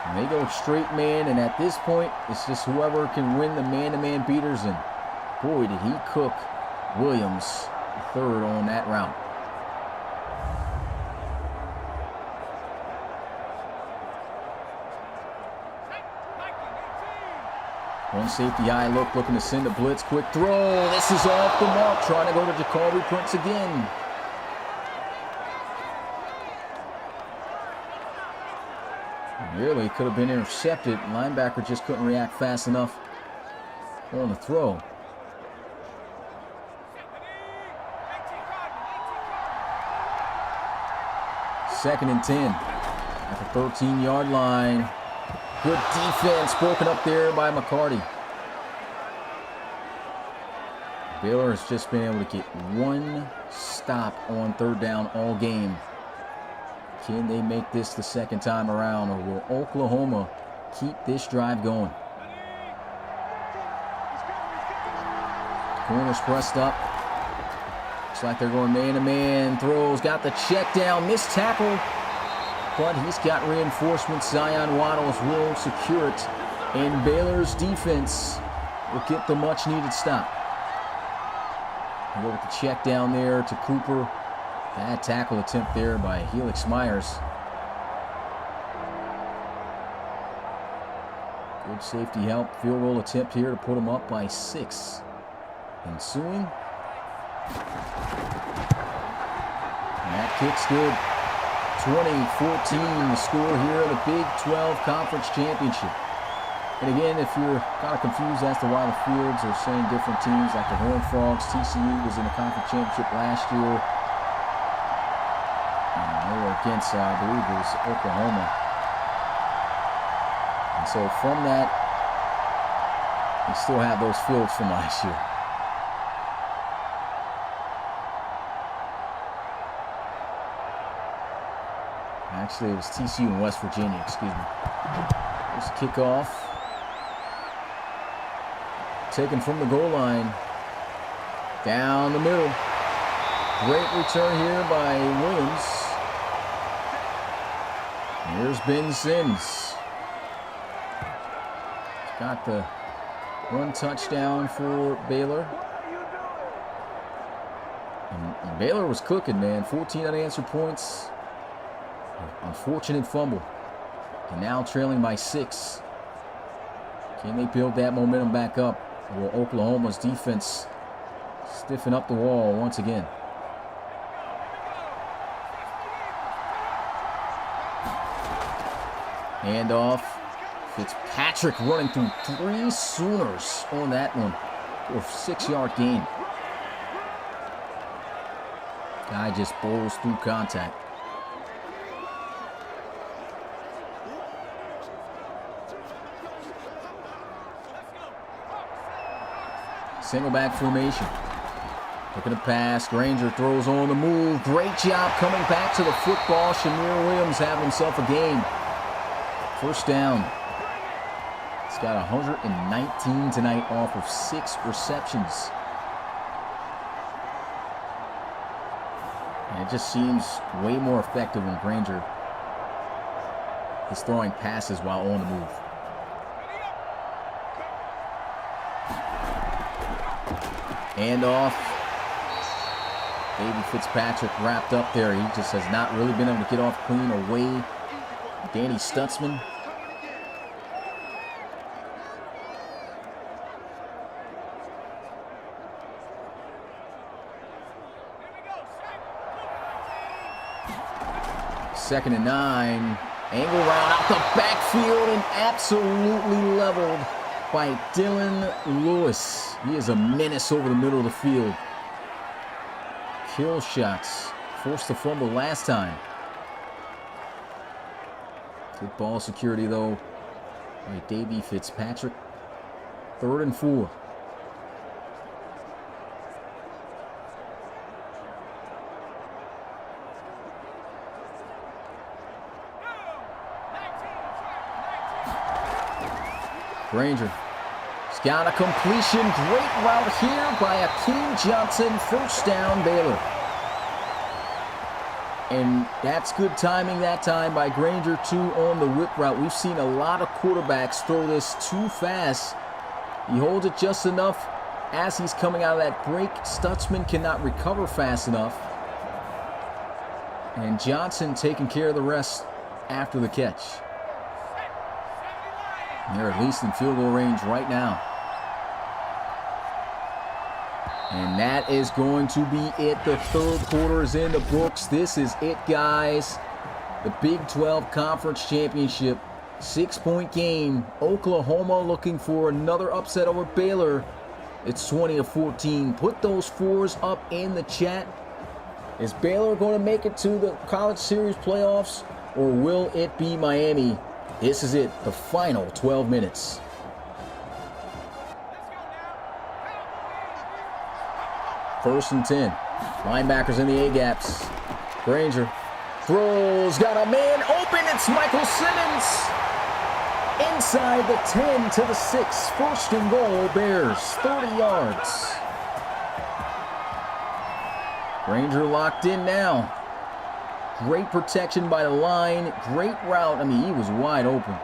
And they go straight man, and at this point, it's just whoever can win the man-to-man beaters. And boy, did he cook Williams, the third on that route. One safety high look, looking to send a blitz. Quick throw. This is off the mark. Trying to go to Jacoby Prince again. Nearly could have been intercepted. Linebacker just couldn't react fast enough on the throw. Second and 10 at the 13-yard line. Good defense broken up there by McCarty. Baylor has just been able to get one stop on third down all game. Can they make this the second time around, or will Oklahoma keep this drive going? Corners pressed up. Looks like they're going man-to-man. Throws, got the check down, missed tackle. But he's got reinforcements. Zion Waddles will secure it. And Baylor's defense will get the much-needed stop. Go with the check down there to Cooper. Bad tackle attempt there by Helix Myers. Good safety help. Field goal attempt here to put them up by 6. Ensuing. And that kick's good. 20-14 the score here in the Big 12 Conference Championship. And again, if you're kind of confused as to why the fields are saying different teams, like the Horned Frogs, TCU was in the Conference Championship last year. And they were against, I believe it was Oklahoma. And so from that, they still have those fields from last year. Actually, it was TCU in West Virginia, excuse me. There's a kickoff. Taken from the goal line. Down the middle. Great return here by Williams. Here's Ben Sims. He's got the one touchdown for Baylor. And Baylor was cooking, man. 14 unanswered points. Unfortunate fumble. And now trailing by 6. Can they build that momentum back up? Will Oklahoma's defense stiffen up the wall once again? Handoff. Fitzpatrick running through 3 Sooners on that one for a 6-yard gain. Guy just bowls through contact. Single back formation. Looking to pass. Granger throws on the move. Great job coming back to the football. Shamir Williams having himself a game. First down. He's got 119 tonight off of 6 receptions. And it just seems way more effective when Granger is throwing passes while on the move. Handoff. Davey Fitzpatrick wrapped up there. He just has not really been able to get off clean away. Danny Stutzman. 2nd and 9. Angle route out the backfield and absolutely leveled by Dylan Lewis. He is a menace over the middle of the field. Kill shots. Forced the fumble last time. Good ball security, though, by Davey Fitzpatrick. 3rd and 4. Granger. He's got a completion. Great route here by Akeem Johnson. 1st down, Baylor. And that's good timing that time by Granger, too, on the whip route. We've seen a lot of quarterbacks throw this too fast. He holds it just enough as he's coming out of that break. Stutzman cannot recover fast enough. And Johnson taking care of the rest after the catch. They're at least in field goal range right now. And that is going to be it. The 3rd quarter is in the books. This is it, guys. The Big 12 Conference Championship. 6-point game. Oklahoma looking for another upset over Baylor. It's 20-14. Put those 4s up in the chat. Is Baylor going to make it to the College Series playoffs, or will it be Miami? This is it, the final 12 minutes. First and 10. Linebackers in the A-gaps. Granger throws, got a man open. It's Michael Simmons. Inside the 10 to the 6. 1st and goal, Bears, 30 yards. Granger locked in now. Great protection by the line. Great route. I mean, he was wide open.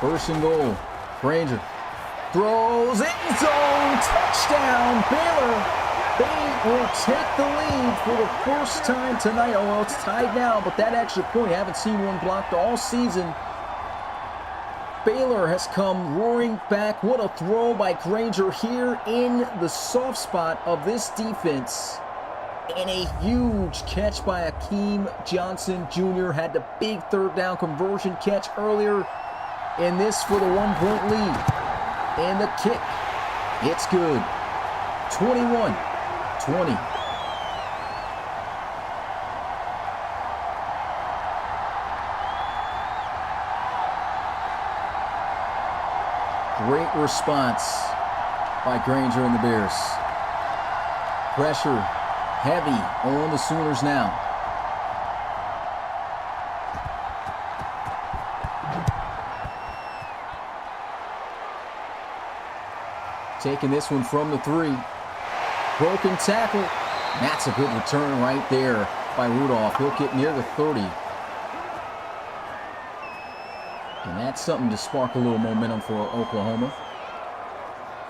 First and goal. Granger throws end zone. Touchdown, Baylor. They will take the lead for the first time tonight. Oh, well, it's tied now, but that extra point, haven't seen one blocked all season. Baylor has come roaring back. What a throw by Granger here in the soft spot of this defense. And a huge catch by Akeem Johnson Jr. Had the big 3rd down conversion catch earlier. And this for the 1-point lead. And the kick. It's good. 21-20. Great response by Granger and the Bears. Pressure heavy on the Sooners now. Taking this one from the 3. Broken tackle. That's a good return right there by Rudolph. He'll get near the 30. And that's something to spark a little momentum for Oklahoma.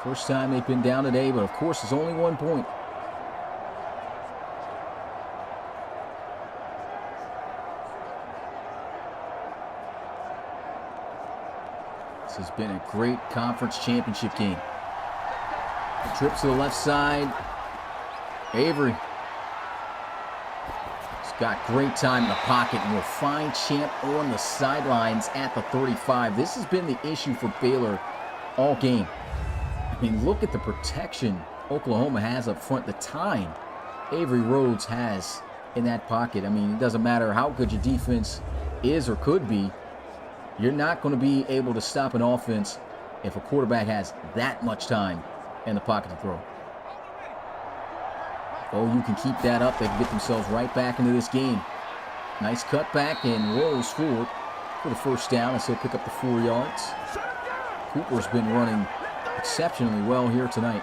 First time they've been down today, but of course it's only 1 point. This has been a great conference championship game. Trips to the left side. Avery. Got great time in the pocket and will find Champ on the sidelines at the 35. This has been the issue for Baylor all game. I mean, look at the protection Oklahoma has up front, the time Avery Rhodes has in that pocket. I mean, it doesn't matter how good your defense is or could be. You're not going to be able to stop an offense if a quarterback has that much time in the pocket to throw. Oh, you can keep that up. They can get themselves right back into this game. Nice cutback and rolls forward for the 1st down as he'll pick up the 4 yards. Cooper's been running exceptionally well here tonight.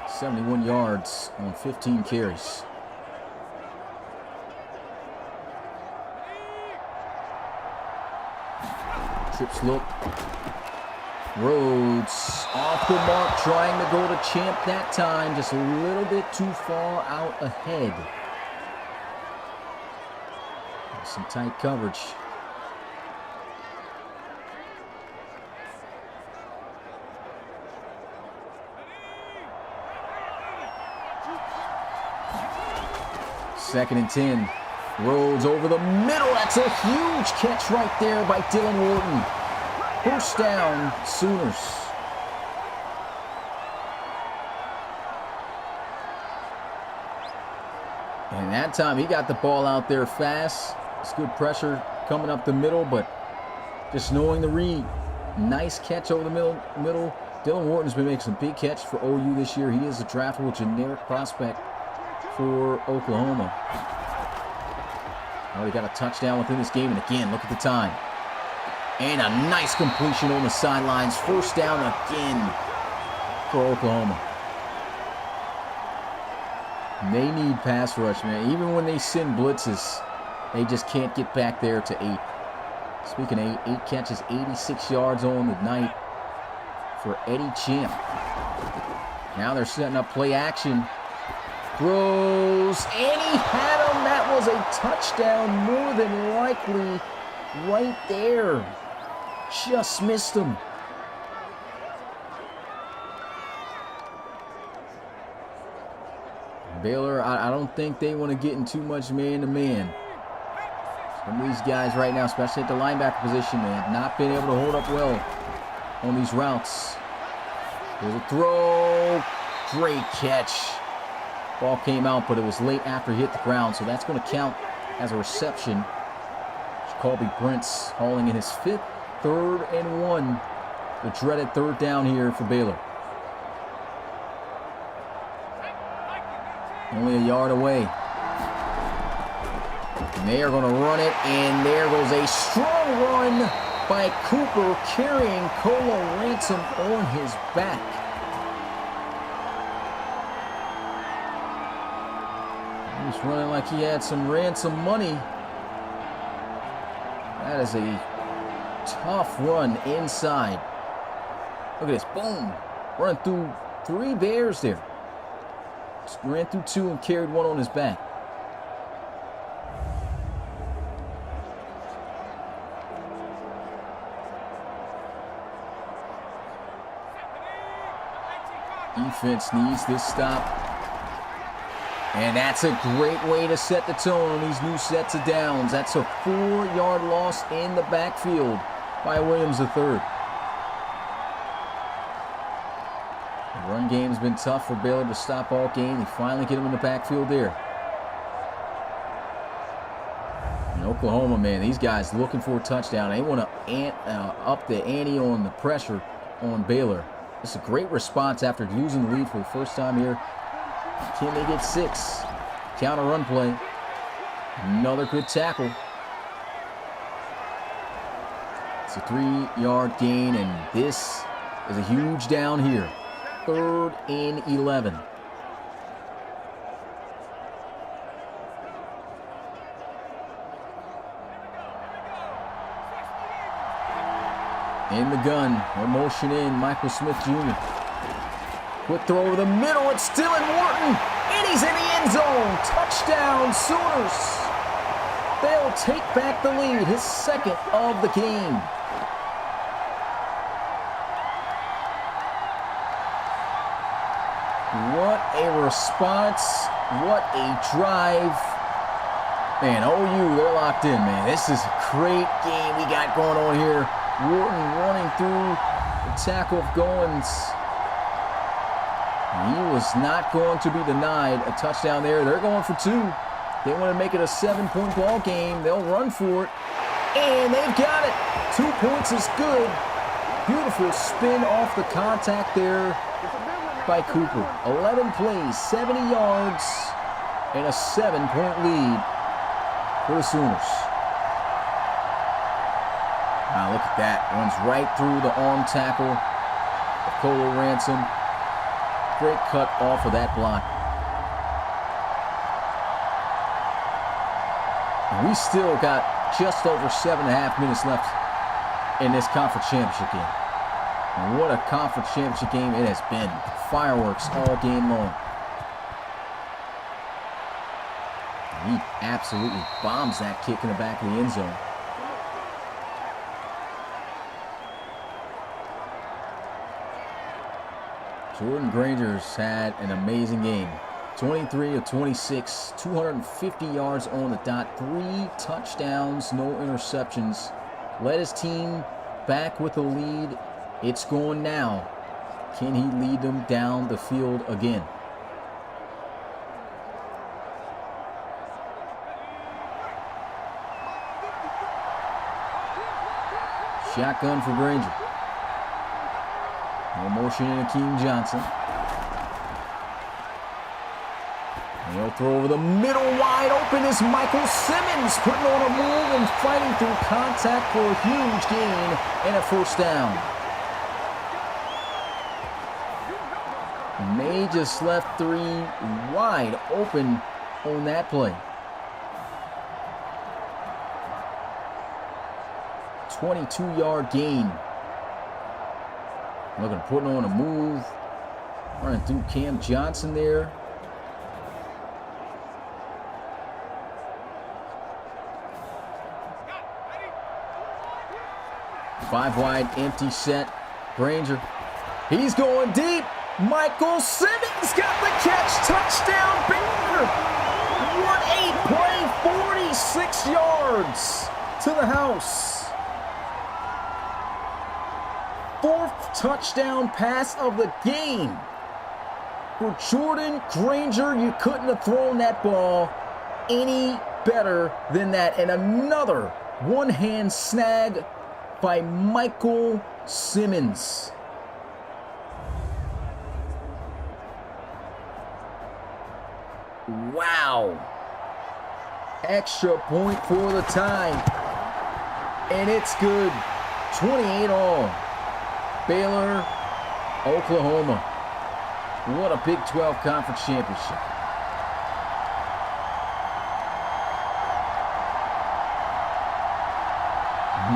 71 yards on 15 carries. Trips look. Rhodes off the mark, trying to go to Champ that time, just a little bit too far out ahead. Some tight coverage. 2nd and 10. Rhodes over the middle. That's a huge catch right there by Dylan Wharton. First down, Sooners. And that time he got the ball out there fast. It's good pressure coming up the middle, but just knowing the read. Nice catch over the middle. Dylan Wharton's been making some big catches for OU this year. He is a draftable generic prospect for Oklahoma. Already got a touchdown within this game, and again, look at the time. And a nice completion on the sidelines. First down again for Oklahoma. They need pass rush, man. Even when they send blitzes, they just can't get back there to 8. Speaking of 8 catches, 86 yards on the night for Eddie Champ. Now they're setting up play action. Throws, and he had him. That was a touchdown, more than likely, right there. Just missed him. Baylor, I don't think they want to get in too much man-to-man. Some of these guys right now, especially at the linebacker position, they have not been able to hold up well on these routes. There's a throw. Great catch. Ball came out, but it was late after he hit the ground, so that's going to count as a reception. Jacoby Prince hauling in his 5th, 3rd and 1. The dreaded 3rd down here for Baylor. Only a yard away. And they are going to run it, and there goes a strong run by Cooper, carrying Colo Ransom on his back. He was running like he had some ransom money. That is a tough run inside. Look at this, boom. Running through 3 Bears there. Just ran through 2 and carried 1 on his back. Defense needs this stop. And that's a great way to set the tone on these new sets of downs. That's a 4-yard loss in the backfield by Williams III. The run game's been tough for Baylor to stop all game. They finally get him in the backfield there. And Oklahoma, man, these guys looking for a touchdown. They want to up the ante on the pressure on Baylor. It's a great response after losing the lead for the first time here. Can they get 6? Counter run play. Another good tackle. It's a 3-yard gain, and this is a huge down here. 3rd and 11. In the gun, no motion in, Michael Smith Jr. Quick throw over the middle, it's Dylan Wharton, and he's in the end zone. Touchdown, Sooners. They'll take back the lead, his 2nd of the game. What a response, what a drive. Man, OU, they're locked in, man. This is a great game we got going on here. Wharton running through the tackle of Goins. He was not going to be denied a touchdown there. They're going for 2. They want to make it a 7-point ball game. They'll run for it. And they've got it. 2 points is good. Beautiful spin off the contact there by Cooper. 11 plays, 70 yards, and a 7-point lead for the Sooners. Now look at that. Runs right through the arm tackle of Colo Ransom. Great cut off of that block. And we still got just over 7.5 minutes left in this conference championship game. And what a conference championship game it has been. Fireworks all game long. And he absolutely bombs that kick in the back of the end zone. Jordan Granger's had an amazing game. 23 of 26, 250 yards on the dot, 3 touchdowns, no interceptions. Led his team back with a lead. It's going now. Can he lead them down the field again? Shotgun for Granger. No motion in Akeem Johnson. And he'll throw over the middle. Wide open is Michael Simmons, putting on a move and fighting through contact for a huge gain and a first down. May just left 3 wide open on that play. 22-yard gain. Looking to put on a move. Running through Cam Johnson there. Five wide, empty set. Granger. He's going deep. Michael Simmons got the catch. Touchdown, Baylor. 1-8 play, 46 yards to the house. 4th touchdown pass of the game for Jordan Granger. You couldn't have thrown that ball any better than that. And another one-hand snag by Michael Simmons. Wow. Extra point for the tie. And it's good. 28 all. Baylor, Oklahoma. What a Big 12 Conference Championship.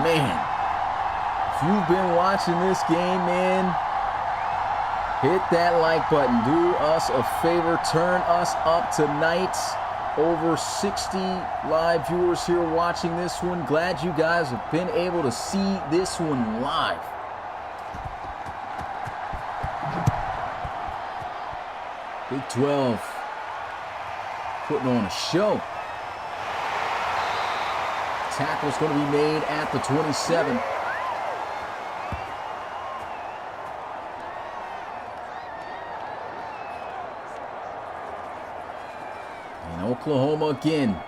Man, if you've been watching this game, man, hit that like button. Do us a favor. Turn us up tonight. Over 60 live viewers here watching this one. Glad you guys have been able to see this one live. Big 12 putting on a show. Tackle's going to be made at the 27. And Oklahoma again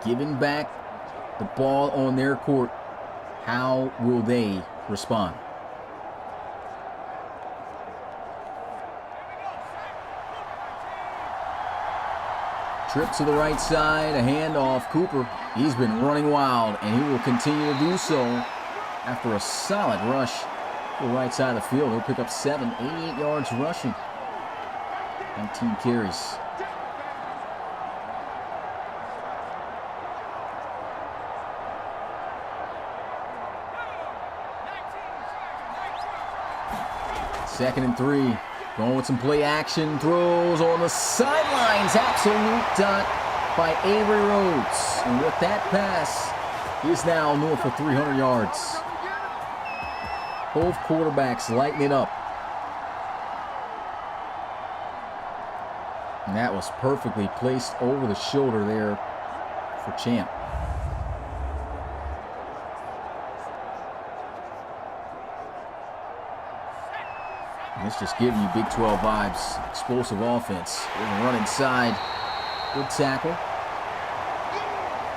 giving back the ball on their court. How will they respond? Trip to the right side, a handoff. Cooper, he's been running wild, and he will continue to do so after a solid rush to the right side of the field. He'll pick up 7, 88 yards rushing. 19 carries. Second and 3. Going with some play action, throws on the sidelines. Absolute dot by Avery Rhodes. And with that pass, he is now north of 300 yards. Both quarterbacks lighting it up. And that was perfectly placed over the shoulder there for Champ. This just giving you Big 12 vibes. Explosive offense. We're going to run inside. Good tackle.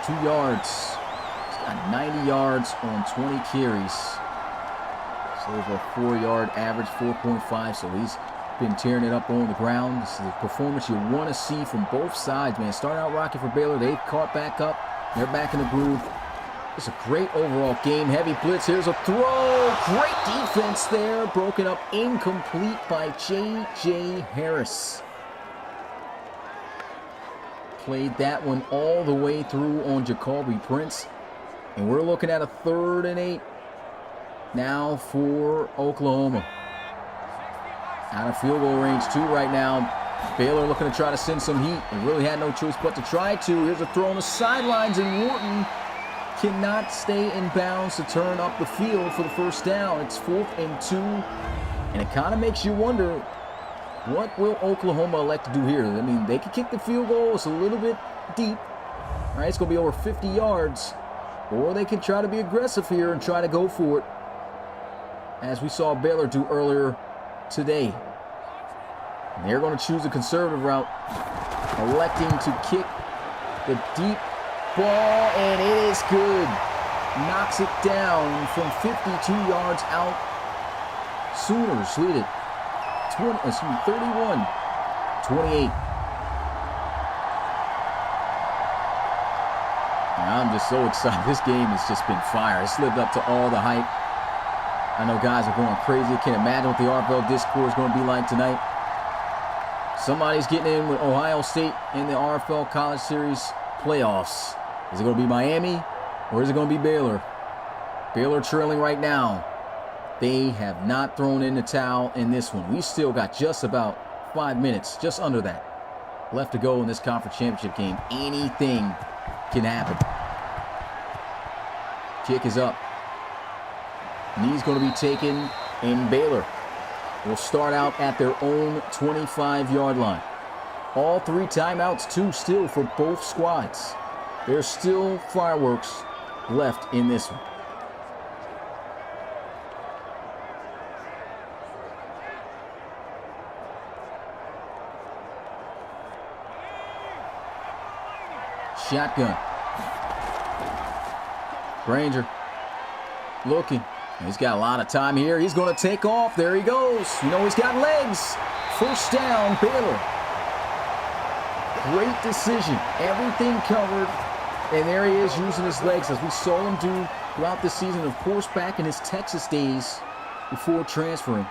2 yards. He's got 90 yards on 20 carries. So over a 4-yard average, 4.5. So he's been tearing it up on the ground. This is the performance you want to see from both sides, man. Start out rocky for Baylor. They've caught back up. They're back in the groove. It's a great overall game. Heavy blitz. Here's a throw. Great defense there. Broken up incomplete by J.J. Harris. Played that one all the way through on Jacoby Prince. And we're looking at a 3rd and 8 now for Oklahoma. Out of field goal range too right now. Baylor looking to try to send some heat. They really had no choice but to try to. Here's a throw on the sidelines, and Wharton cannot stay in bounds to turn up the field for the first down. It's 4th and 2, and it kind of makes you wonder, What will Oklahoma elect to do here? I mean, they could kick the field goal. It's a little bit deep. All right, it's going to be over 50 yards. Or they can try to be aggressive here and try to go for it, as we saw Baylor do earlier today. And they're going to choose a conservative route, electing to kick the deep ball, and it is good. Knocks it down from 52 yards out. Sooners lead it 31-28. I'm just so excited. This game has just been fire. It's lived up to all the hype. I know guys are going crazy. I can't imagine what the RFL Discord is going to be like tonight. Somebody's getting in with Ohio State in the RFL College Series playoffs. Is it going to be Miami or is it going to be Baylor? Baylor trailing right now. They have not thrown in the towel in this one. We still got just about 5 minutes, just under that, left to go in this conference championship game. Anything can happen. Kick is up. Knee's going to be taken, and Baylor will start out at their own 25-yard line. All 3 timeouts, too, still for both squads. There's still fireworks left in this one. Shotgun. Granger looking. He's got a lot of time here. He's going to take off. There he goes. You know he's got legs. First down, Baylor. Great decision. Everything covered. And there he is using his legs as we saw him do throughout the season. Of course, back in his Texas days before transferring.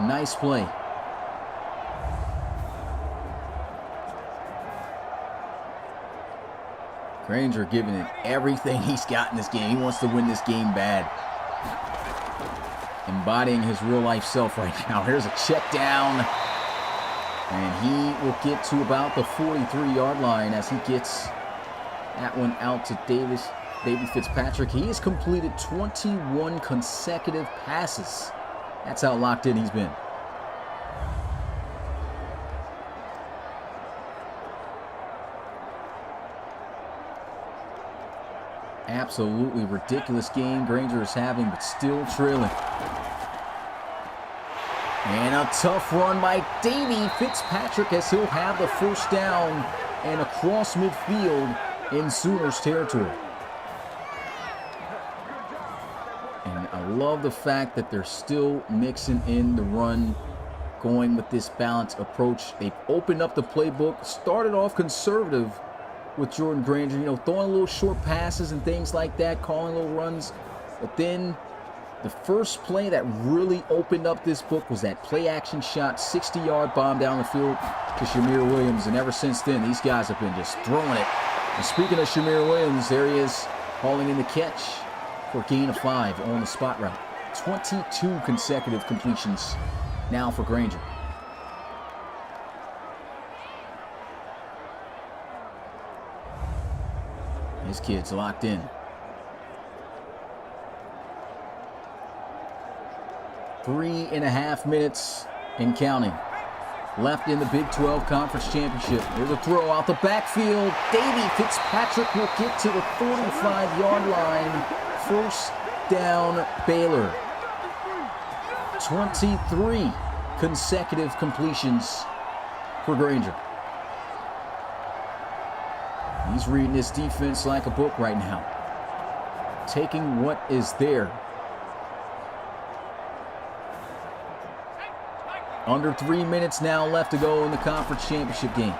Nice play. Granger giving it everything he's got in this game. He wants to win this game bad. Embodying his real-life self right now. Here's a check down. And he will get to about the 43-yard line as he gets that one out to David Fitzpatrick. He has completed 21 consecutive passes. That's how locked in he's been. Absolutely ridiculous game Granger is having, but still trailing. And a tough run by Davey Fitzpatrick as he'll have the first down and across midfield in Sooners territory. And I love the fact that they're still mixing in the run, going with this balanced approach. They've opened up the playbook, started off conservative with Jordan Granger, you know, throwing little short passes and things like that, calling little runs. But then the first play that really opened up this book was that play action shot, 60-yard bomb down the field to Shamir Williams. And ever since then, these guys have been just throwing it. And speaking of Shamir Williams, there he is hauling in the catch for a gain of 5 on the spot route. 22 consecutive completions now for Granger. His kid's locked in. 3.5 minutes and counting left in the Big 12 Conference Championship. There's a throw out the backfield. Davey Fitzpatrick will get to the 45-yard line. First down, Baylor. 23 consecutive completions for Granger. He's reading his defense like a book right now. Taking what is there. Under 3 minutes now left to go in the conference championship game.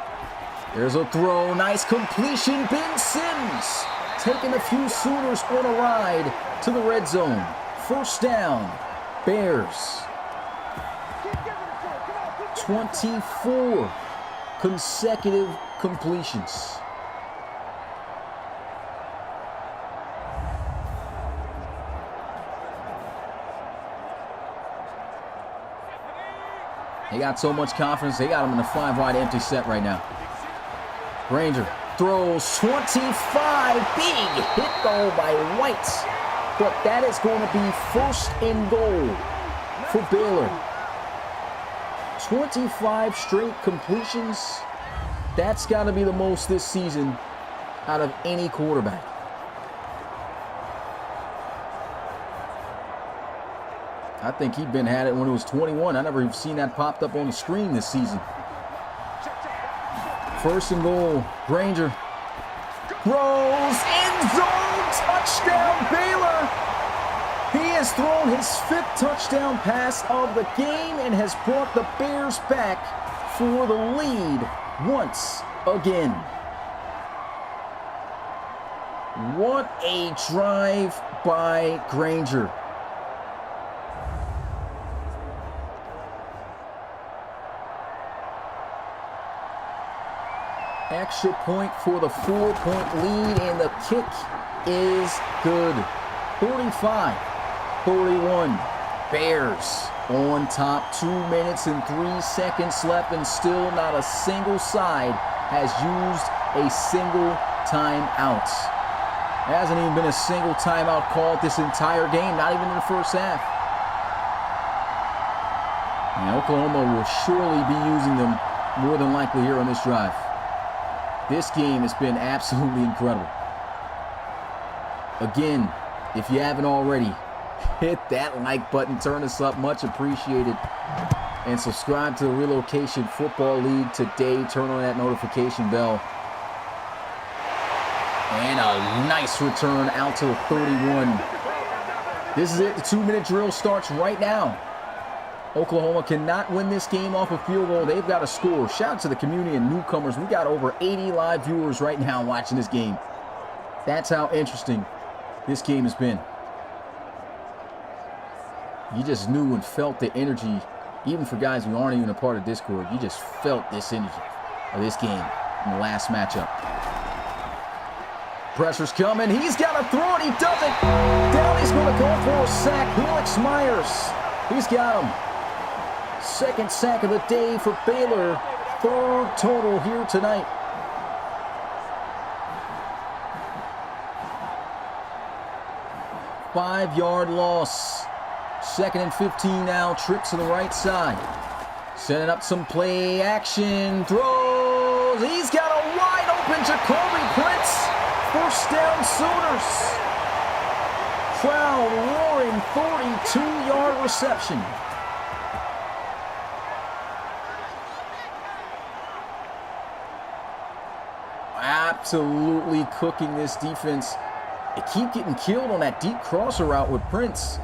There's a throw. Nice completion. Ben Sims taking a few Sooners on a ride to the red zone. First down, Bears. 24 consecutive completions. They got so much confidence, they got him in a 5-wide empty set right now. Granger throws 25, big hit though by White. but that is going to be first and goal for Baylor. 25 straight completions. That's got to be the most this season out of any quarterback. I think he'd been at it when he was 21. I never even seen that popped up on the screen this season. First and goal, Granger. Throws, end zone, touchdown Baylor. He has thrown his 5th touchdown pass of the game and has brought the Bears back for the lead once again. What a drive by Granger. Extra point for the 4-point lead, and the kick is good. 45-41. Bears on top. 2 minutes and 3 seconds left, and still not a single side has used a single timeout. There hasn't even been a single timeout called this entire game, not even in the first half. And Oklahoma will surely be using them more than likely here on this drive. This game has been absolutely incredible. Again, if you haven't already, hit that like button, turn us up, much appreciated. And subscribe to the Relocation Football League today. Turn on that notification bell. And a nice return out to the 31. This is it. The 2-minute drill starts right now. Oklahoma cannot win this game off a field goal. They've got to score. Shout out to the community and newcomers. We got over 80 live viewers right now watching this game. That's how interesting this game has been. You just knew and felt the energy, even for guys who aren't even a part of Discord. You just felt this energy of this game in the last matchup. Pressure's coming. He's got to throw it. He does it. Down, he's going to go for a sack. Helix Myers. He's got him. Second sack of the day for Baylor. 3rd total here tonight. Five-yard loss. 2nd and 15 now. Trips to the right side. Setting up some play action. Throws. He's got a wide open Jacoby Prince. First down Sooners. Crowd roaring. 42-yard reception. Absolutely cooking this defense. They keep getting killed on that deep crosser route with Prince.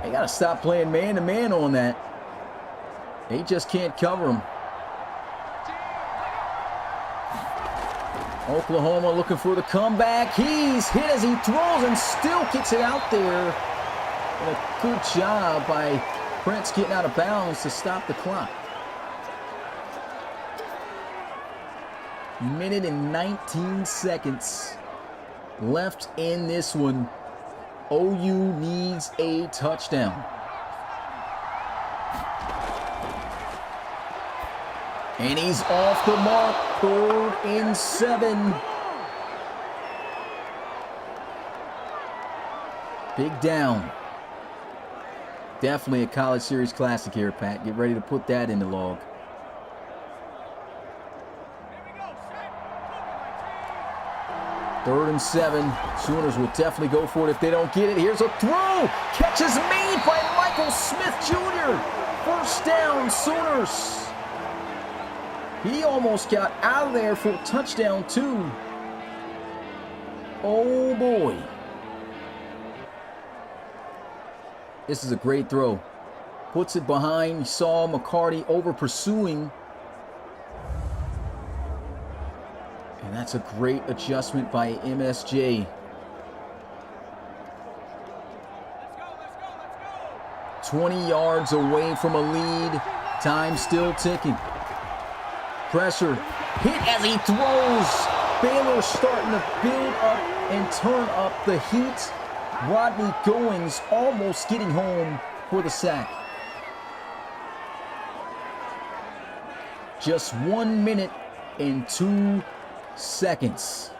They got to stop playing man-to-man on that. They just can't cover him. Oklahoma looking for the comeback. He's hit as he throws and still kicks it out there. And a good job by Prince getting out of bounds to stop the clock. Minute and 19 seconds left in this one. OU needs a touchdown. And he's off the mark. 3rd and 7. Big down. Definitely a College Series classic here, Pat. Get ready to put that in the log. Third and 7. Sooners will definitely go for it if they don't get it. Here's a throw. Catch is made by Michael Smith Jr. First down, Sooners. He almost got out of there for touchdown 2. Oh boy. This is a great throw. Puts it behind. You saw McCarty over pursuing. And that's a great adjustment by MSJ. 20 yards away from a lead. Time still ticking. Pressure. Hit as he throws. Baylor starting to build up and turn up the heat. Rodney Goings almost getting home for the sack. Just 1 minute and 2 seconds.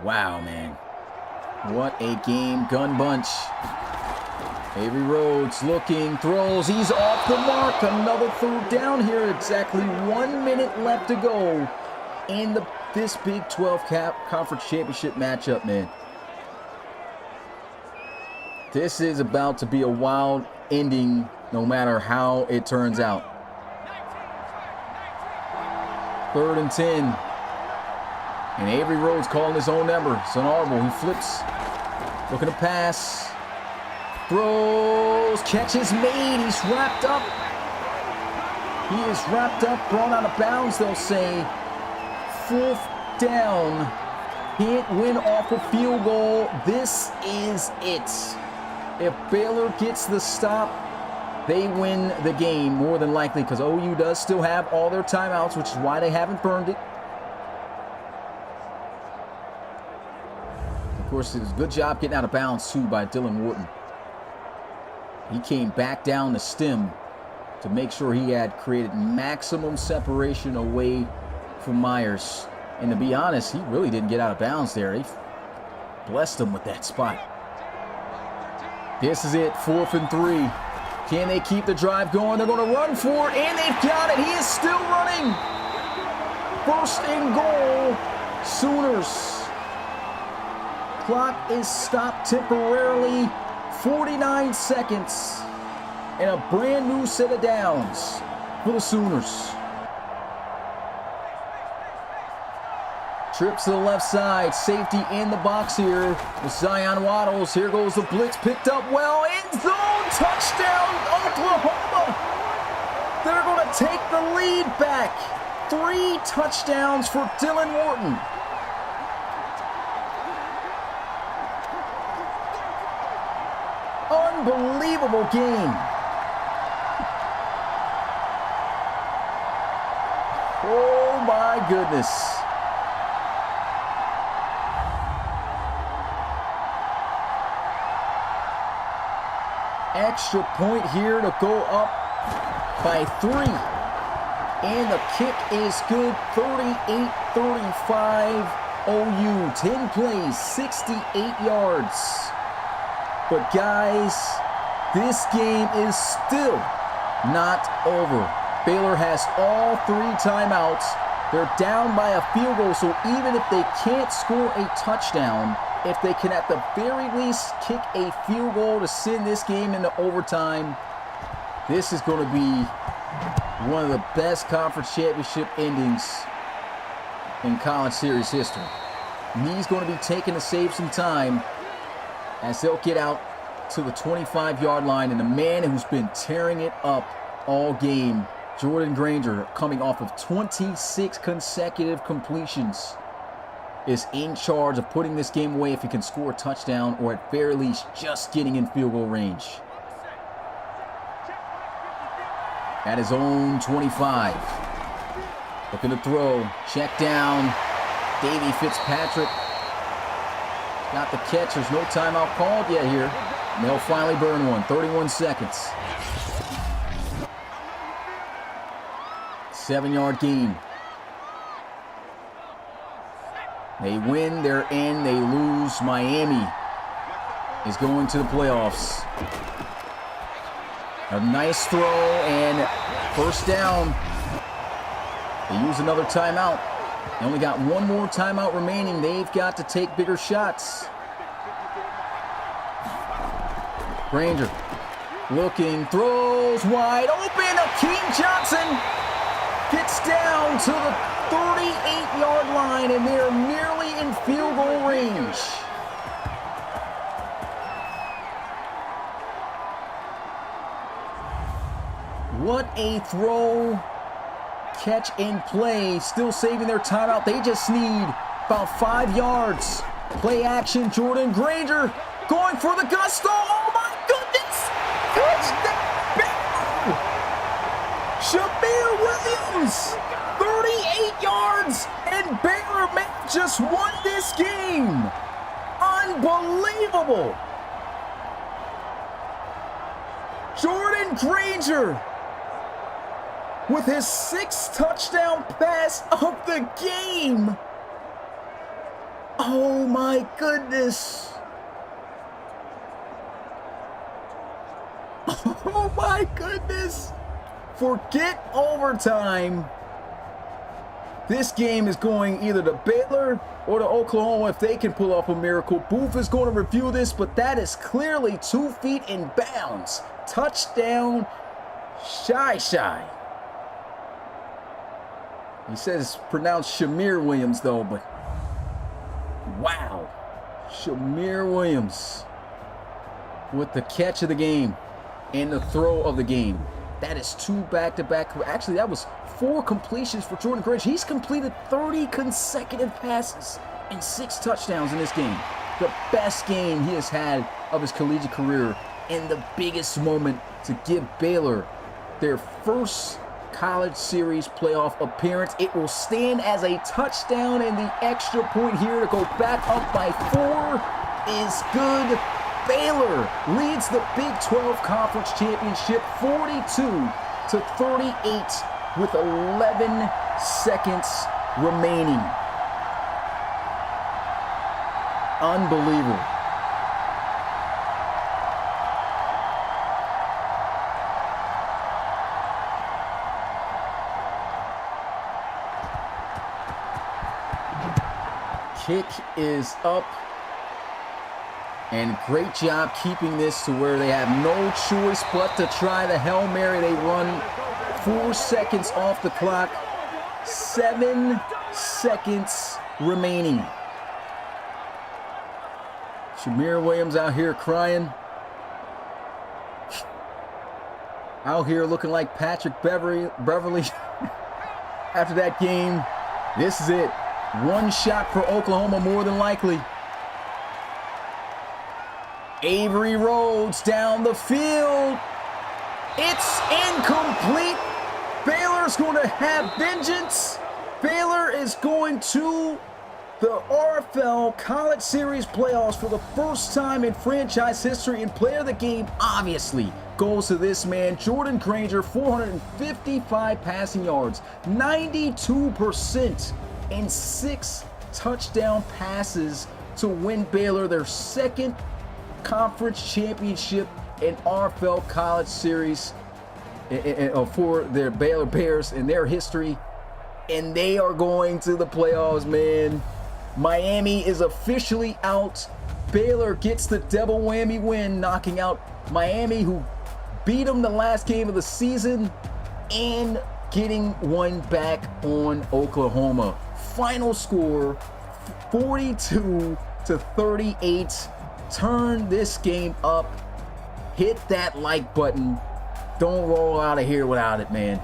Wow, man. What a game. Gun bunch. Avery Rhodes looking, throws. He's off the mark. Another third down here. Exactly 1 minute left to go in this Big 12 Conference Championship matchup, man. This is about to be a wild ending no matter how it turns out. 3rd and 10. And Avery Rhodes calling his own number. It's an audible. He flips. Looking to pass. Throws. Catch is made. He's wrapped up. He is wrapped up. Brought out of bounds, they'll say. 4th down. Can't win off a field goal. This is it. If Baylor gets the stop, they win the game more than likely, because OU does still have all their timeouts, which is why they haven't burned it. Of course, it was a good job getting out of bounds, too, by Dylan Wharton. He came back down the stem to make sure he had created maximum separation away from Myers. And to be honest, he really didn't get out of bounds there. He blessed him with that spot. This is it, 4th and 3. Can they keep the drive going? They're going to run for it, and they've got it. He is still running. 1st and goal, Sooners. Clock is stopped temporarily. 49 seconds. And a brand new set of downs for the Sooners. Trips to the left side. Safety in the box here with Zion Waddles. Here goes the blitz. Picked up well. End zone. Touchdown, Oklahoma. They're going to take the lead back. 3 touchdowns for Dylan Wharton. Unbelievable game. Oh my goodness. Extra point here to go up by 3. And the kick is good. 38-35 OU. 10 plays, 68 yards. But guys, this game is still not over. Baylor has all 3 timeouts. They're down by a field goal, so even if they can't score a touchdown, if they can at the very least kick a field goal to send this game into overtime, this is going to be one of the best conference championship endings in college series history. And he's going to be taking to save some time as they'll get out to the 25-yard line. And the man who's been tearing it up all game, Jordan Granger, coming off of 26 consecutive completions, is in charge of putting this game away if he can score a touchdown or at very least just getting in field goal range. At his own 25. Looking to throw. Check down. Davey Fitzpatrick. Got the catch. There's no timeout called yet here. And they'll finally burn one. 31 seconds. 7-yard gain. They win, they're in. They lose. Miami is going to the playoffs. A nice throw and 1st down. They use another timeout. They only got 1 more timeout remaining. They've got to take bigger shots. Granger looking, throws wide open. Akeem Johnson gets down to the 38-yard line, and they're nearly in field goal range. What a throw. Catch and play. Still saving their timeout. They just need about 5 yards. Play action. Jordan Granger going for the gusto. Oh my goodness. Touchdown. Shamir Williams. 38 yards. And Baylor may have just won this game. Unbelievable. Jordan Granger with his 6th touchdown pass of the game. Oh my goodness. Oh my goodness. Forget overtime. This game is going either to Baylor or to Oklahoma if they can pull off a miracle. Booth is going to review this, but that is clearly 2 feet in bounds. Touchdown, Shy. He says it's pronounced Shamir Williams, though, but wow. Shamir Williams with the catch of the game and the throw of the game. That is 2 back-to-back. Actually, that was 4 completions for Jordan Grange. He's completed 30 consecutive passes and 6 touchdowns in this game. The best game he has had of his collegiate career, and the biggest moment to give Baylor their first college series playoff appearance. It will stand as a touchdown, and the extra point here to go back up by 4 is good. Baylor leads the Big 12 Conference Championship 42-38 with 11 seconds remaining. Unbelievable. Kick is up. And great job keeping this to where they have no choice but to try the Hail Mary. They run 4 seconds off the clock. 7 seconds remaining. Shamir Williams out here crying. Out here looking like Patrick Beverly after that game. This is it. 1 shot for Oklahoma more than likely. Avery Rhodes down the field. It's incomplete. Baylor's going to have vengeance. Baylor is going to the RFL College Series playoffs for the first time in franchise history, and player of the game obviously goes to this man, Jordan Granger. 455 passing yards, 92%, and 6 touchdown passes to win Baylor their second conference championship in RFL College Series for their Baylor Bears in their history. And they are going to the playoffs, man. Miami is officially out. Baylor gets the double whammy win, knocking out Miami, who beat them the last game of the season, and getting one back on Oklahoma. Final score, 42-38. Turn this game up. Hit that like button. Don't roll out of here without it, man.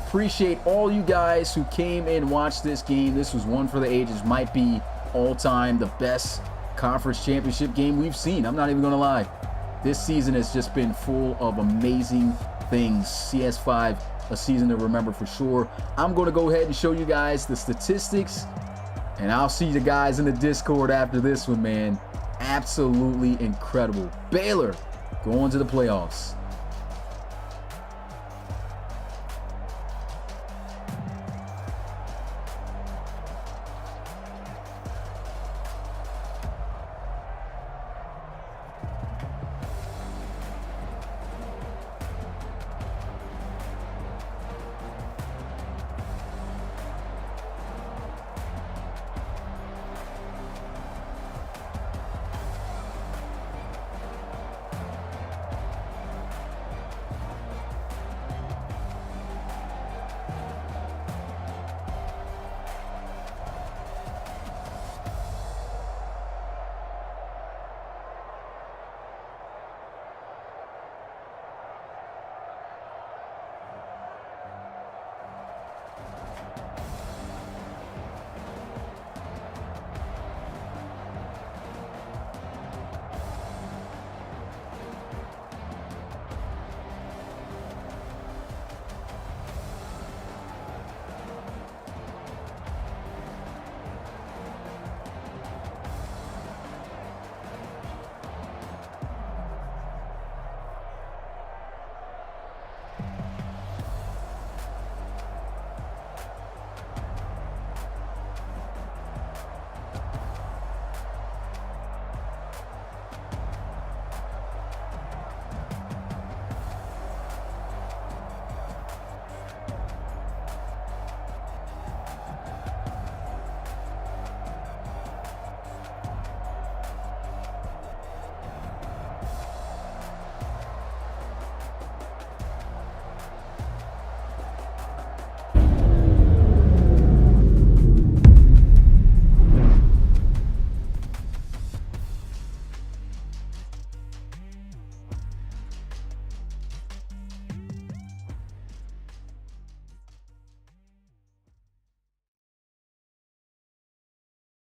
Appreciate all you guys who came and watched this game. This was one for the ages. Might be all-time the best conference championship game we've seen. I'm not even gonna lie. This season has just been full of amazing things. CS5, a season to remember for sure. I'm gonna go ahead and show you guys the statistics, and I'll see you guys in the Discord after this one, man. Absolutely incredible. Baylor going to the playoffs.